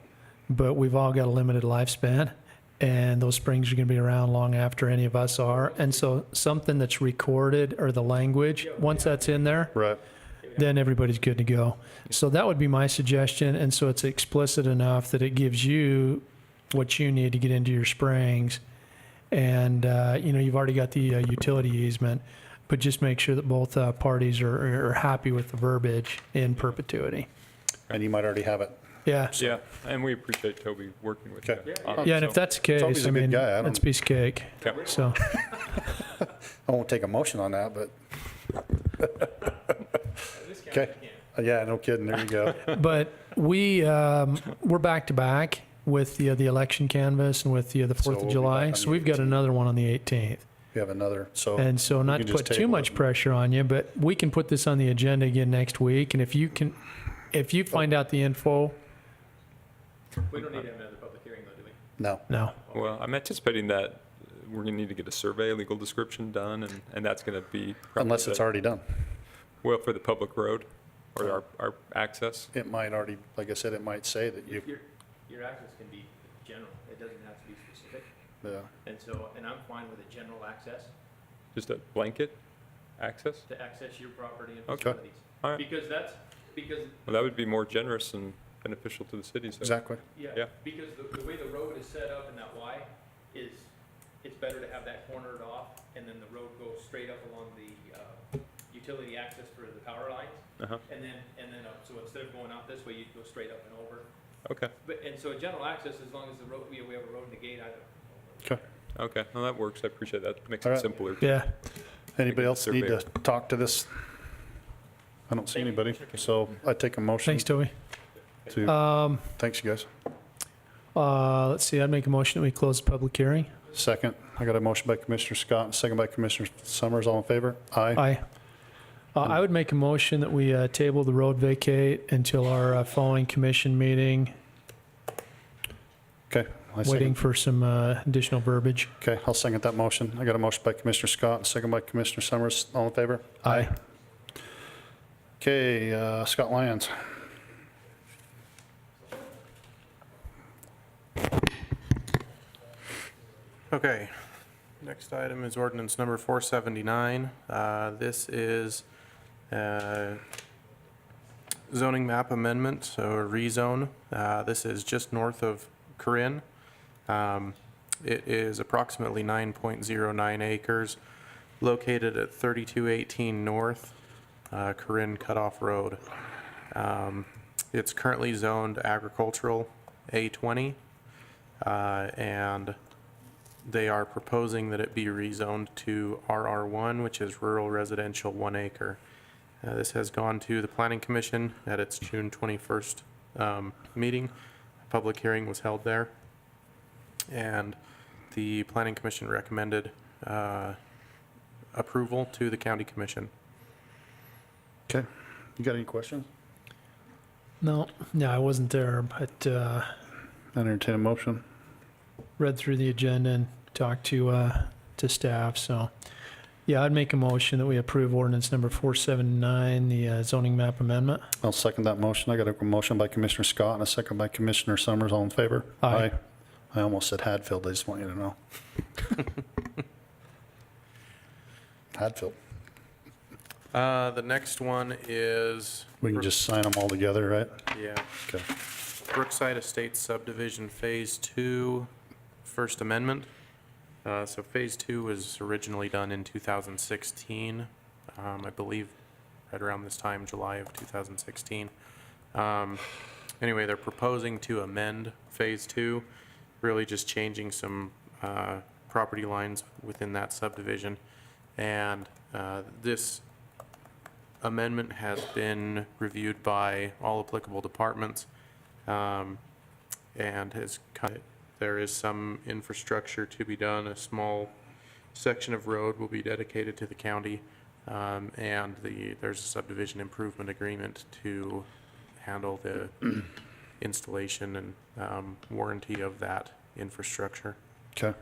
[SPEAKER 4] But we've all got a limited lifespan, and those springs are going to be around long after any of us are. And so something that's recorded, or the language, once that's in there,
[SPEAKER 1] right.
[SPEAKER 4] then everybody's good to go. So that would be my suggestion. And so it's explicit enough that it gives you what you need to get into your springs. And, you've already got the utility easement, but just make sure that both parties are happy with the verbiage in perpetuity.
[SPEAKER 1] And you might already have it.
[SPEAKER 4] Yeah.
[SPEAKER 9] Yeah, and we appreciate Toby working with
[SPEAKER 1] Okay.
[SPEAKER 9] you. on it,
[SPEAKER 4] Yeah, and
[SPEAKER 9] so-
[SPEAKER 4] if that's the case,
[SPEAKER 1] Toby's a
[SPEAKER 4] I
[SPEAKER 1] good
[SPEAKER 4] mean,
[SPEAKER 1] guy. I
[SPEAKER 4] that's
[SPEAKER 1] don't-
[SPEAKER 4] a piece of cake.
[SPEAKER 9] Okay.
[SPEAKER 4] So,
[SPEAKER 1] I won't take a motion on that, but. Okay. Yeah, no kidding. There you go.
[SPEAKER 4] but we're back to back with the election canvas and with the 4th
[SPEAKER 1] So
[SPEAKER 4] of
[SPEAKER 1] we'll be
[SPEAKER 4] July.
[SPEAKER 1] back on
[SPEAKER 4] So
[SPEAKER 1] the
[SPEAKER 4] we've got
[SPEAKER 1] 18th.
[SPEAKER 4] another one on the 18th.
[SPEAKER 1] We have another, so.
[SPEAKER 4] And so
[SPEAKER 1] we
[SPEAKER 4] not
[SPEAKER 1] can
[SPEAKER 4] to
[SPEAKER 1] just
[SPEAKER 4] put too
[SPEAKER 1] table
[SPEAKER 4] much
[SPEAKER 1] it.
[SPEAKER 4] pressure on you, but we can put this on the agenda again next week. And if you find out the info,
[SPEAKER 11] We don't need to have another public hearing though, do we?
[SPEAKER 1] No.
[SPEAKER 4] no.
[SPEAKER 9] Well, I'm anticipating that we're going to need to get a survey, legal description done, and that's going to be. probably
[SPEAKER 1] Unless it's
[SPEAKER 9] the-
[SPEAKER 1] already done.
[SPEAKER 9] Well, for the public road or our access.
[SPEAKER 1] It might already, like I said, it might say that you,
[SPEAKER 11] Your access can be general, it doesn't have to be specific.
[SPEAKER 1] yeah.
[SPEAKER 11] And I'm fine with a general access
[SPEAKER 9] Just a blanket access?
[SPEAKER 11] to access your property and
[SPEAKER 1] Okay.
[SPEAKER 11] facilities.
[SPEAKER 9] All right.
[SPEAKER 11] Because because,
[SPEAKER 9] Well, that would be more generous and beneficial to the city, so.
[SPEAKER 1] Exactly.
[SPEAKER 9] Yeah.
[SPEAKER 11] yeah, because the way the road is set up in that Y is, it's better to have that cornered off, and then the road goes straight up along the utility access for the power lines,
[SPEAKER 9] Uh-huh,
[SPEAKER 11] and then up. So instead of going out this way, you'd go straight up and over.
[SPEAKER 9] okay,
[SPEAKER 11] But, and so general access, as long as the road, we have a road and a gate either.
[SPEAKER 1] Okay.
[SPEAKER 9] okay, well, that works, I appreciate that, makes
[SPEAKER 1] All
[SPEAKER 9] it
[SPEAKER 1] right.
[SPEAKER 9] simpler.
[SPEAKER 4] Yeah.
[SPEAKER 1] Anybody
[SPEAKER 9] Make it
[SPEAKER 1] else need to
[SPEAKER 9] surveyor.
[SPEAKER 1] talk to this? I don't see anybody, so I take a motion
[SPEAKER 4] Thanks, Toby.
[SPEAKER 1] to, thanks, you guys.
[SPEAKER 4] Let's see, I'd make a motion that we close the public hearing.
[SPEAKER 1] Second, I got a motion by Commissioner Scott, and a second by Commissioner Summers. All in favor? Aye.
[SPEAKER 4] Aye. I would make a motion that we table the road vacate until our following commission meeting,
[SPEAKER 1] Okay. I
[SPEAKER 4] waiting
[SPEAKER 1] second.
[SPEAKER 4] for some additional verbiage.
[SPEAKER 1] Okay, I'll second that motion. I got a motion by Commissioner Scott, and a second by Commissioner Summers. All in favor?
[SPEAKER 4] Aye.
[SPEAKER 1] Okay, Scott Lyons.
[SPEAKER 8] Okay, next item is ordinance number 479. This is zoning map amendment, so a rezone. This is just north of Corinne. It is approximately 9.09 acres, located at 3218 North Corinne Cutoff Road. It's currently zoned agricultural A20, and they are proposing that it be rezoned to RR1, which is rural residential 1 acre. This has gone to the Planning Commission at its June 21st meeting. A public hearing was held there, and the Planning Commission recommended approval to the County Commission.
[SPEAKER 1] Okay, you got any questions?
[SPEAKER 4] No, I wasn't there, but
[SPEAKER 1] Entertain a motion.
[SPEAKER 4] read through the agenda and talked to staff, so. Yeah, I'd make a motion that we approve ordinance number 479, the zoning map amendment.
[SPEAKER 1] I'll second that motion. I got a motion by Commissioner Scott and a second by Commissioner Summers. All in favor?
[SPEAKER 4] Aye.
[SPEAKER 1] I almost said Hadfield. I just want you to know. Hadfield.
[SPEAKER 8] The next one is,
[SPEAKER 1] We can just sign them all together, right?
[SPEAKER 8] yeah,
[SPEAKER 1] Okay.
[SPEAKER 8] Brookside Estates subdivision Phase 2, First Amendment. So Phase 2 was originally done in 2016, I believe right around this time, July of 2016. Anyway, they're proposing to amend Phase 2, really just changing some property lines within that subdivision. And this amendment has been reviewed by all applicable departments, and there is some infrastructure to be done. A small section of road will be dedicated to the county, and there's a subdivision improvement agreement to handle the installation and warranty of that infrastructure.
[SPEAKER 1] Okay.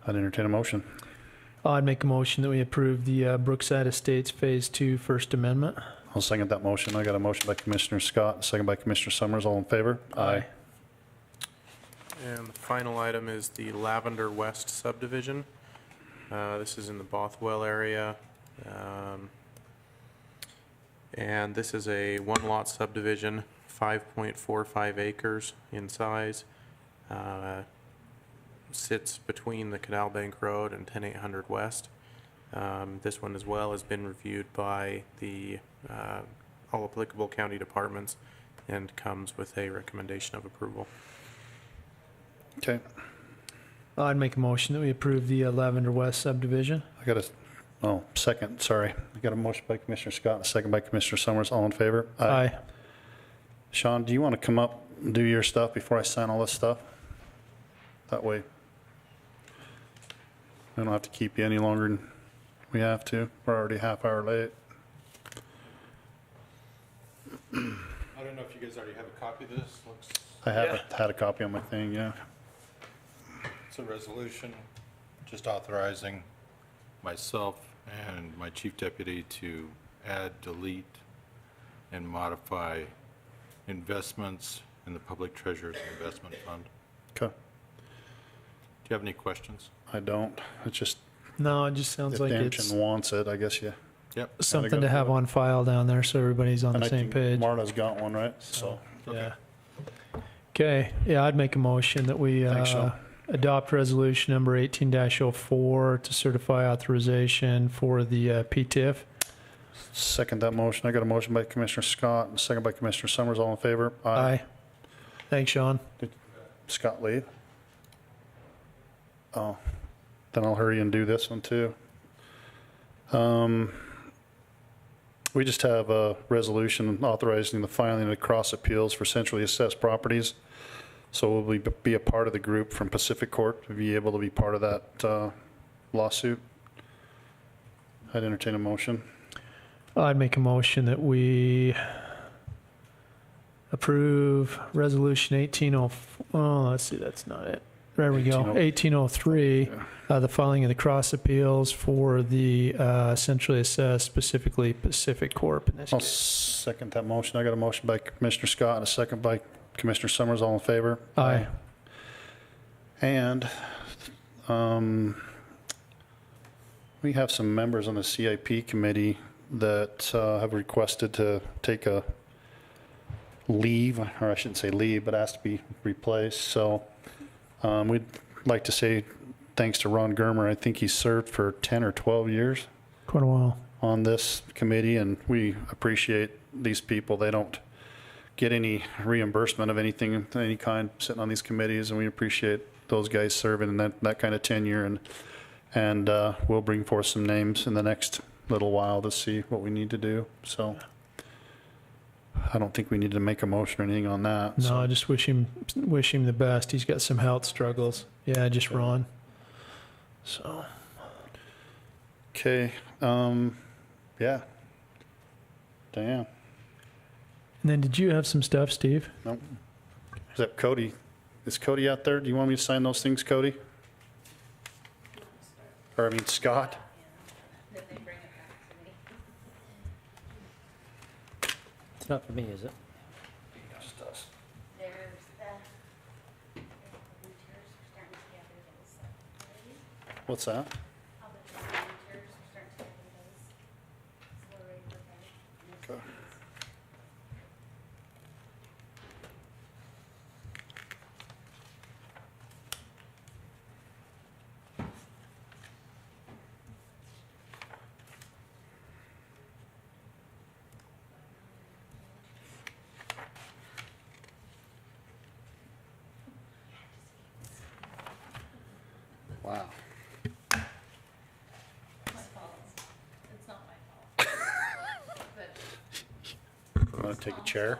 [SPEAKER 1] I'd entertain a motion.
[SPEAKER 4] I'd make a motion that we approve the Brookside Estates Phase 2 First Amendment.
[SPEAKER 1] I'll second that motion. I got a motion by Commissioner Scott, a second by Commissioner Summers. All in favor?
[SPEAKER 4] Aye.
[SPEAKER 8] And the final item is the Lavender West subdivision. This is in the Bothwell area. And this is a one-lot subdivision, 5.45 acres in size. Sits between the Canal Bank Road and 10800 West. This one as well has been reviewed by the all applicable county departments and comes with a recommendation of approval.
[SPEAKER 1] Okay.
[SPEAKER 4] I'd make a motion that we approve the Lavender West subdivision.
[SPEAKER 1] I got second, sorry. I got a motion by Commissioner Scott, and a second by Commissioner Summers. All in favor?
[SPEAKER 4] Aye.
[SPEAKER 1] Sean, do you want to come up and do your stuff before I sign all this stuff? That way I don't have to keep you any longer than we have to. We're already a half hour late.
[SPEAKER 12] I don't know if you guys already have a copy of this.
[SPEAKER 1] I haven't had a copy on my thing, yeah.
[SPEAKER 12] It's a resolution just authorizing myself and my chief deputy to add, delete, and modify investments in the public treasurer's investment fund.
[SPEAKER 1] Okay.
[SPEAKER 12] Do you have any questions?
[SPEAKER 1] I don't. It's just,
[SPEAKER 4] No, it just sounds
[SPEAKER 1] if
[SPEAKER 4] like
[SPEAKER 1] the
[SPEAKER 4] it's,
[SPEAKER 1] engine wants it, I guess you
[SPEAKER 12] Yep.
[SPEAKER 4] something to have on file down there so everybody's on
[SPEAKER 1] And
[SPEAKER 4] the
[SPEAKER 1] I
[SPEAKER 4] same
[SPEAKER 1] think
[SPEAKER 4] page.
[SPEAKER 1] Marta's got one, right? So,
[SPEAKER 4] Yeah. Okay, yeah, I'd make a motion that we
[SPEAKER 1] Thanks, Sean.
[SPEAKER 4] adopt resolution number 18-04 to certify authorization for the PTIF.
[SPEAKER 1] second that motion. I got a motion by Commissioner Scott and a second by Commissioner Summers. All in favor?
[SPEAKER 4] Aye. Thanks, Sean.
[SPEAKER 1] Scott leave? Oh, then I'll hurry and do this one too. We just have a resolution authorizing the filing of cross appeals for centrally assessed properties. So will we be a part of the group from Pacific Court to be able to be part of that lawsuit? I'd entertain a motion.
[SPEAKER 4] I'd make a motion that we approve resolution 1804. Oh, let's see, that's not it. There we go. 1803, the filing of the cross appeals for the centrally assessed, specifically Pacific Corp in this
[SPEAKER 1] I'll
[SPEAKER 4] case.
[SPEAKER 1] second that motion. I got a motion by Commissioner Scott and a second by Commissioner Summers. All in favor?
[SPEAKER 4] Aye.
[SPEAKER 1] And we have some members on the CIP committee that have requested to take a leave, or I shouldn't say leave, but asked to be replaced. So we'd like to say thanks to Ron Germer. I think he served for 10 or 12 years
[SPEAKER 4] Quite a while.
[SPEAKER 1] on this committee, and we appreciate these people. They don't get any reimbursement of anything of any kind sitting on these committees, and we appreciate those guys serving in that kind of tenure. And we'll bring forth some names in the next little while to see what we need to do. So I don't think we need to make a motion or anything on that.
[SPEAKER 4] No,
[SPEAKER 1] so.
[SPEAKER 4] I just wish him the best. He's got some health struggles. Yeah, just Ron. So
[SPEAKER 1] Okay. Yeah. Diane.
[SPEAKER 4] and then did you have some stuff, Steve?
[SPEAKER 1] Nope. Is that Cody? Is Cody out there? Do you want me to sign those things, Cody? Or I mean, Scott?
[SPEAKER 7] Then they bring it back to me.
[SPEAKER 2] It's not for me, is it?
[SPEAKER 1] Just us.
[SPEAKER 7] There's the volunteers are starting to get their days set.
[SPEAKER 1] What's that?
[SPEAKER 7] All the volunteers are starting to get their days. So we're ready for that.
[SPEAKER 1] Okay. Wow.
[SPEAKER 7] My fault. It's not my fault. But
[SPEAKER 1] Want to take a chair?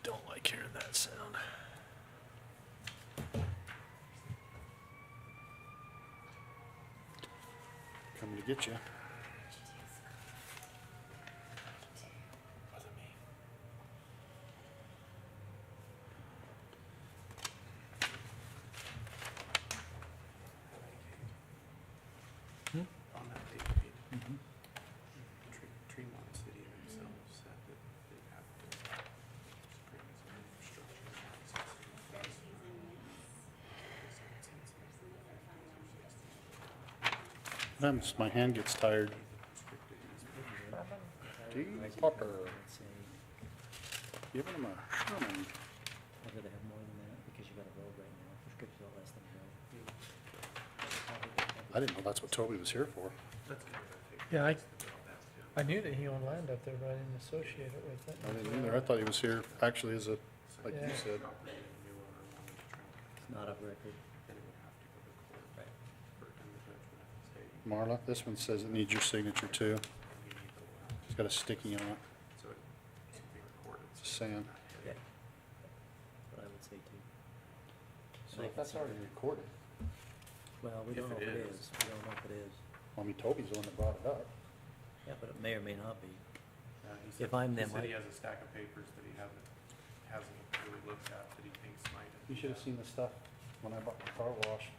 [SPEAKER 4] Don't like hearing that sound.
[SPEAKER 1] Coming to get you.
[SPEAKER 8] On that date, Tremont City themselves said that they have to bring some
[SPEAKER 1] Sometimes my hand gets tired. Gee, Potter,
[SPEAKER 2] Let's say,
[SPEAKER 1] giving him a Sherman.
[SPEAKER 2] I'd rather have more than that because you got a road right now. Prescription's all less than a road.
[SPEAKER 1] I didn't know that's what Toby was here for.
[SPEAKER 4] Yeah, I knew that he owned land up there, but I didn't associate it with it.
[SPEAKER 1] I didn't either. I thought he was here actually as a, like you
[SPEAKER 4] Yeah.
[SPEAKER 1] said.
[SPEAKER 2] It's not of record.
[SPEAKER 1] Marla, this one says it needs your signature too. It's got a sticky on it. It's saying.
[SPEAKER 2] Okay. But I would say too.
[SPEAKER 1] So if that's already recorded,
[SPEAKER 2] Well, we don't know if it is. We don't know if it is.
[SPEAKER 1] I mean, Toby's the one that brought it up.
[SPEAKER 2] Yeah, but it may or may not be.
[SPEAKER 8] He
[SPEAKER 2] If I'm them,
[SPEAKER 8] said he
[SPEAKER 2] I-
[SPEAKER 8] has a stack of papers that he hasn't really looked at that he thinks might.
[SPEAKER 1] You should have seen the stuff when I bought my car wash.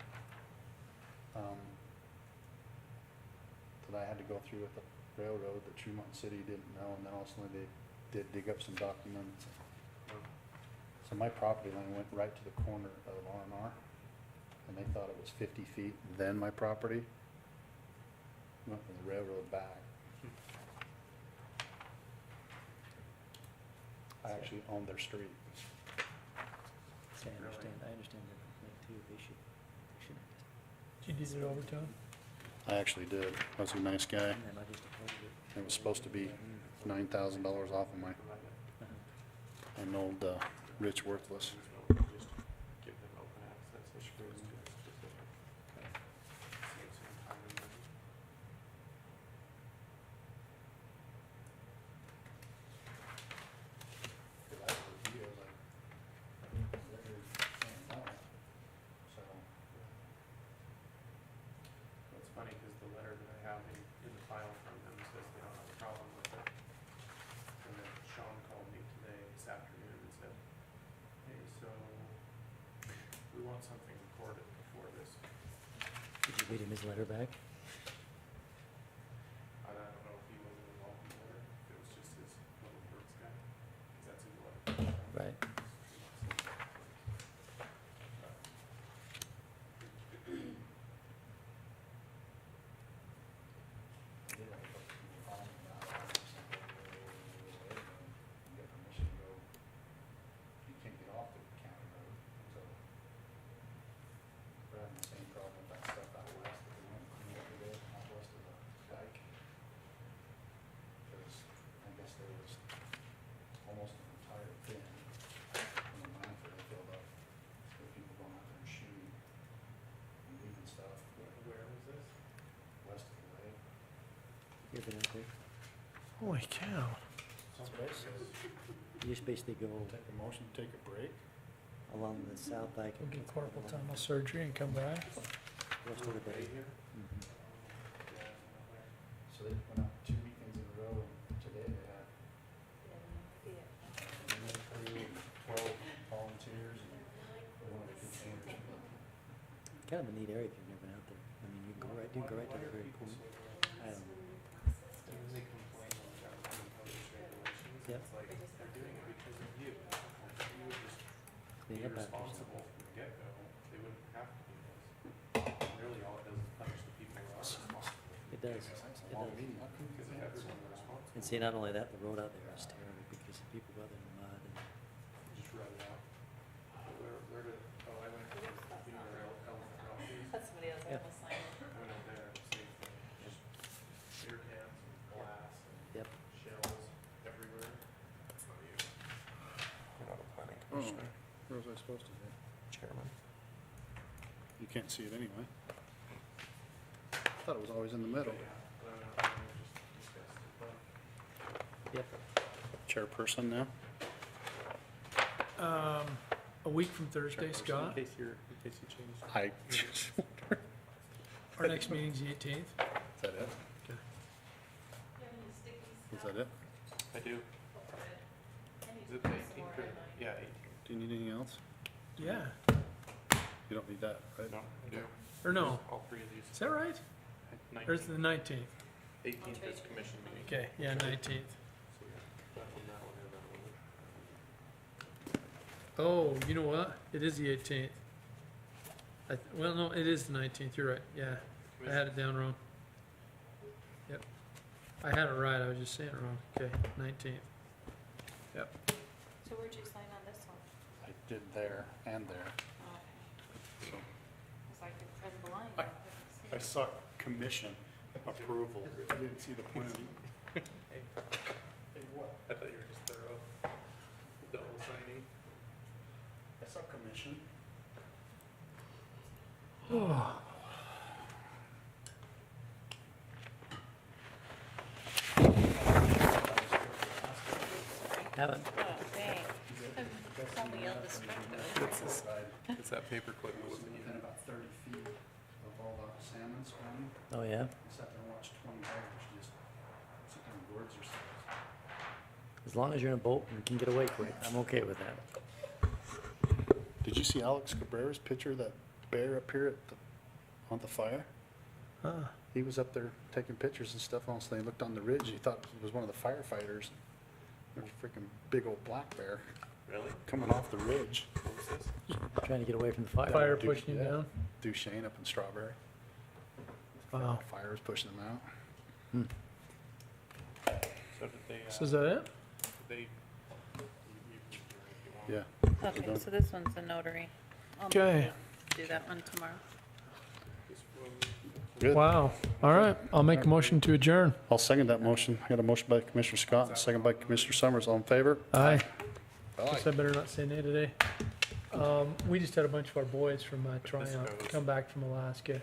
[SPEAKER 1] that I had to go through with the railroad that Tremont City didn't know, and then also they did dig up some documents. So my property line went right to the corner of R&R, and they thought it was 50 feet, then my property went from the railroad back. I actually owned their street.
[SPEAKER 2] See, I understand their complaint too, they should have
[SPEAKER 4] Did you do it over to him?
[SPEAKER 1] I actually did. I was a nice guy.
[SPEAKER 2] just, and I just opposed it.
[SPEAKER 1] It was supposed to be $9,000 off of my, an old Rich Worthless.
[SPEAKER 8] Give them open access issues to a specific. Save some time and money. Well, it's funny because the letter that I have in the file from them says they don't have a problem with it. And then Sean called me today, this afternoon, and said, hey, so we want something recorded before this.
[SPEAKER 2] Did you read him his letter back?
[SPEAKER 8] I don't know if he wasn't involved in the letter, if it was just his little works guy, because that's his letter.
[SPEAKER 2] Right.
[SPEAKER 1] You can't get off the county road, so we're having the same problem with that stuff out west that we went and cleaned up today, out west of the dike. Because I guess there was almost an entire bin in the landfill they filled up with people going out there and shooting and leaving stuff
[SPEAKER 8] Where was this?
[SPEAKER 1] west of the lake.
[SPEAKER 2] You ever been out there?
[SPEAKER 4] Holy cow.
[SPEAKER 1] That's what I said.
[SPEAKER 2] You just basically go
[SPEAKER 1] Take a motion, take a break.
[SPEAKER 2] along the south dike.
[SPEAKER 4] Go get carpal tunnel surgery and come back.
[SPEAKER 2] West of the bay. Mhm.
[SPEAKER 1] So they went out 2 weekends in a row, and today they had another crew, 12 volunteers, and they wanted to containers.
[SPEAKER 2] Kind of a neat area if you've never been out there. I mean, you can go right to the very point. I don't know.
[SPEAKER 8] And they complain when we got published regulations,
[SPEAKER 2] Yep.
[SPEAKER 8] it's like, they're doing it because of you. If you would just
[SPEAKER 2] Clean
[SPEAKER 8] be
[SPEAKER 2] up after yourself.
[SPEAKER 8] responsible from the get-go, they wouldn't have to do this. Really, all it does is punish the people who are responsible,
[SPEAKER 2] It does. It does.
[SPEAKER 8] because if everyone were responsible,
[SPEAKER 2] And see, not only that, the road out there is terrible because people go out there in the mud and
[SPEAKER 8] just run it out. But where did, oh, I went to, you know, where Elephant Rock is?
[SPEAKER 7] That's somebody else, I
[SPEAKER 2] Yep.
[SPEAKER 7] almost signed it.
[SPEAKER 8] I went over there, same thing, just beer cans and glass and
[SPEAKER 2] yep.
[SPEAKER 8] shells everywhere. That's not you. You're not a planning commissioner,
[SPEAKER 1] Where was I supposed to be?
[SPEAKER 8] chairman.
[SPEAKER 1] You can't see it anyway. I thought it was always in the middle.
[SPEAKER 8] Just discussed it, but
[SPEAKER 2] Yep.
[SPEAKER 1] Chairperson now?
[SPEAKER 4] A week from Thursday, Scott.
[SPEAKER 8] In case you changed.
[SPEAKER 1] I,
[SPEAKER 4] Our next meeting's the 18th.
[SPEAKER 1] is that it?
[SPEAKER 7] You have any stickies?
[SPEAKER 1] Is that it?
[SPEAKER 8] I do.
[SPEAKER 7] I need
[SPEAKER 8] Is it
[SPEAKER 7] to
[SPEAKER 8] the
[SPEAKER 7] put some more
[SPEAKER 8] 18th
[SPEAKER 7] in
[SPEAKER 8] or,
[SPEAKER 7] mine.
[SPEAKER 8] yeah, 18th.
[SPEAKER 1] Do you need anything else?
[SPEAKER 4] Yeah.
[SPEAKER 1] You don't need that, right?
[SPEAKER 8] No, I do.
[SPEAKER 4] Or no.
[SPEAKER 8] All three of these.
[SPEAKER 4] Is that right? Or is it the 19th?
[SPEAKER 8] 18th is commission meeting.
[SPEAKER 4] Okay, yeah, 19th.
[SPEAKER 8] So yeah, that one, and that one.
[SPEAKER 4] Oh, you know what? It is the 18th. Well, no, it is the 19th. You're right. Yeah, I had it down wrong. Yep. I had it right. I was just saying it wrong. Okay, 19th. Yep.
[SPEAKER 7] So where'd you sign on this one?
[SPEAKER 1] I did there and there.
[SPEAKER 7] Oh, okay.
[SPEAKER 1] So
[SPEAKER 7] It's like it's in blind.
[SPEAKER 1] I-
[SPEAKER 7] I couldn't see
[SPEAKER 1] I
[SPEAKER 7] it.
[SPEAKER 1] saw commission approval. I didn't see the plan.
[SPEAKER 8] Hey, what? I thought you were just thorough. Double signing.
[SPEAKER 1] I saw commission.
[SPEAKER 2] Haven't.
[SPEAKER 7] Oh, dang. It's only indestructible.
[SPEAKER 8] It's that paperclip that wasn't
[SPEAKER 1] Within
[SPEAKER 8] even.
[SPEAKER 1] about 30 feet of all the salmon spawning.
[SPEAKER 2] Oh, yeah?
[SPEAKER 1] I sat there and watched 20 divers just sit there and gorge themselves.
[SPEAKER 2] As long as you're in a boat and can get away quick, I'm okay with that.
[SPEAKER 1] Did you see Alex Cabrera's picture of that bear up here at the, on the fire. He was up there taking pictures and stuff, and so he looked on the ridge, he thought it was one of the firefighters. There was a freaking big old black bear. Really? Coming off the ridge.
[SPEAKER 2] Trying to get away from the fire.
[SPEAKER 4] Fire pushing you down.
[SPEAKER 1] Duchesne up in Strawberry.
[SPEAKER 4] Wow.
[SPEAKER 1] Fire was pushing him out.
[SPEAKER 8] So did they,
[SPEAKER 4] So is that it?
[SPEAKER 1] Yeah.
[SPEAKER 13] Okay, so this one's a notary. I'll
[SPEAKER 4] Okay.
[SPEAKER 13] do that one tomorrow.
[SPEAKER 1] Good.
[SPEAKER 4] Wow. All right. I'll make a motion to adjourn.
[SPEAKER 1] I'll second that motion. I got a motion by Commissioner Scott, and a second by Commissioner Summers. All in favor?
[SPEAKER 4] Aye. Guess I better not say nay today. We just had a bunch of our boys from Tryon come back from Alaska.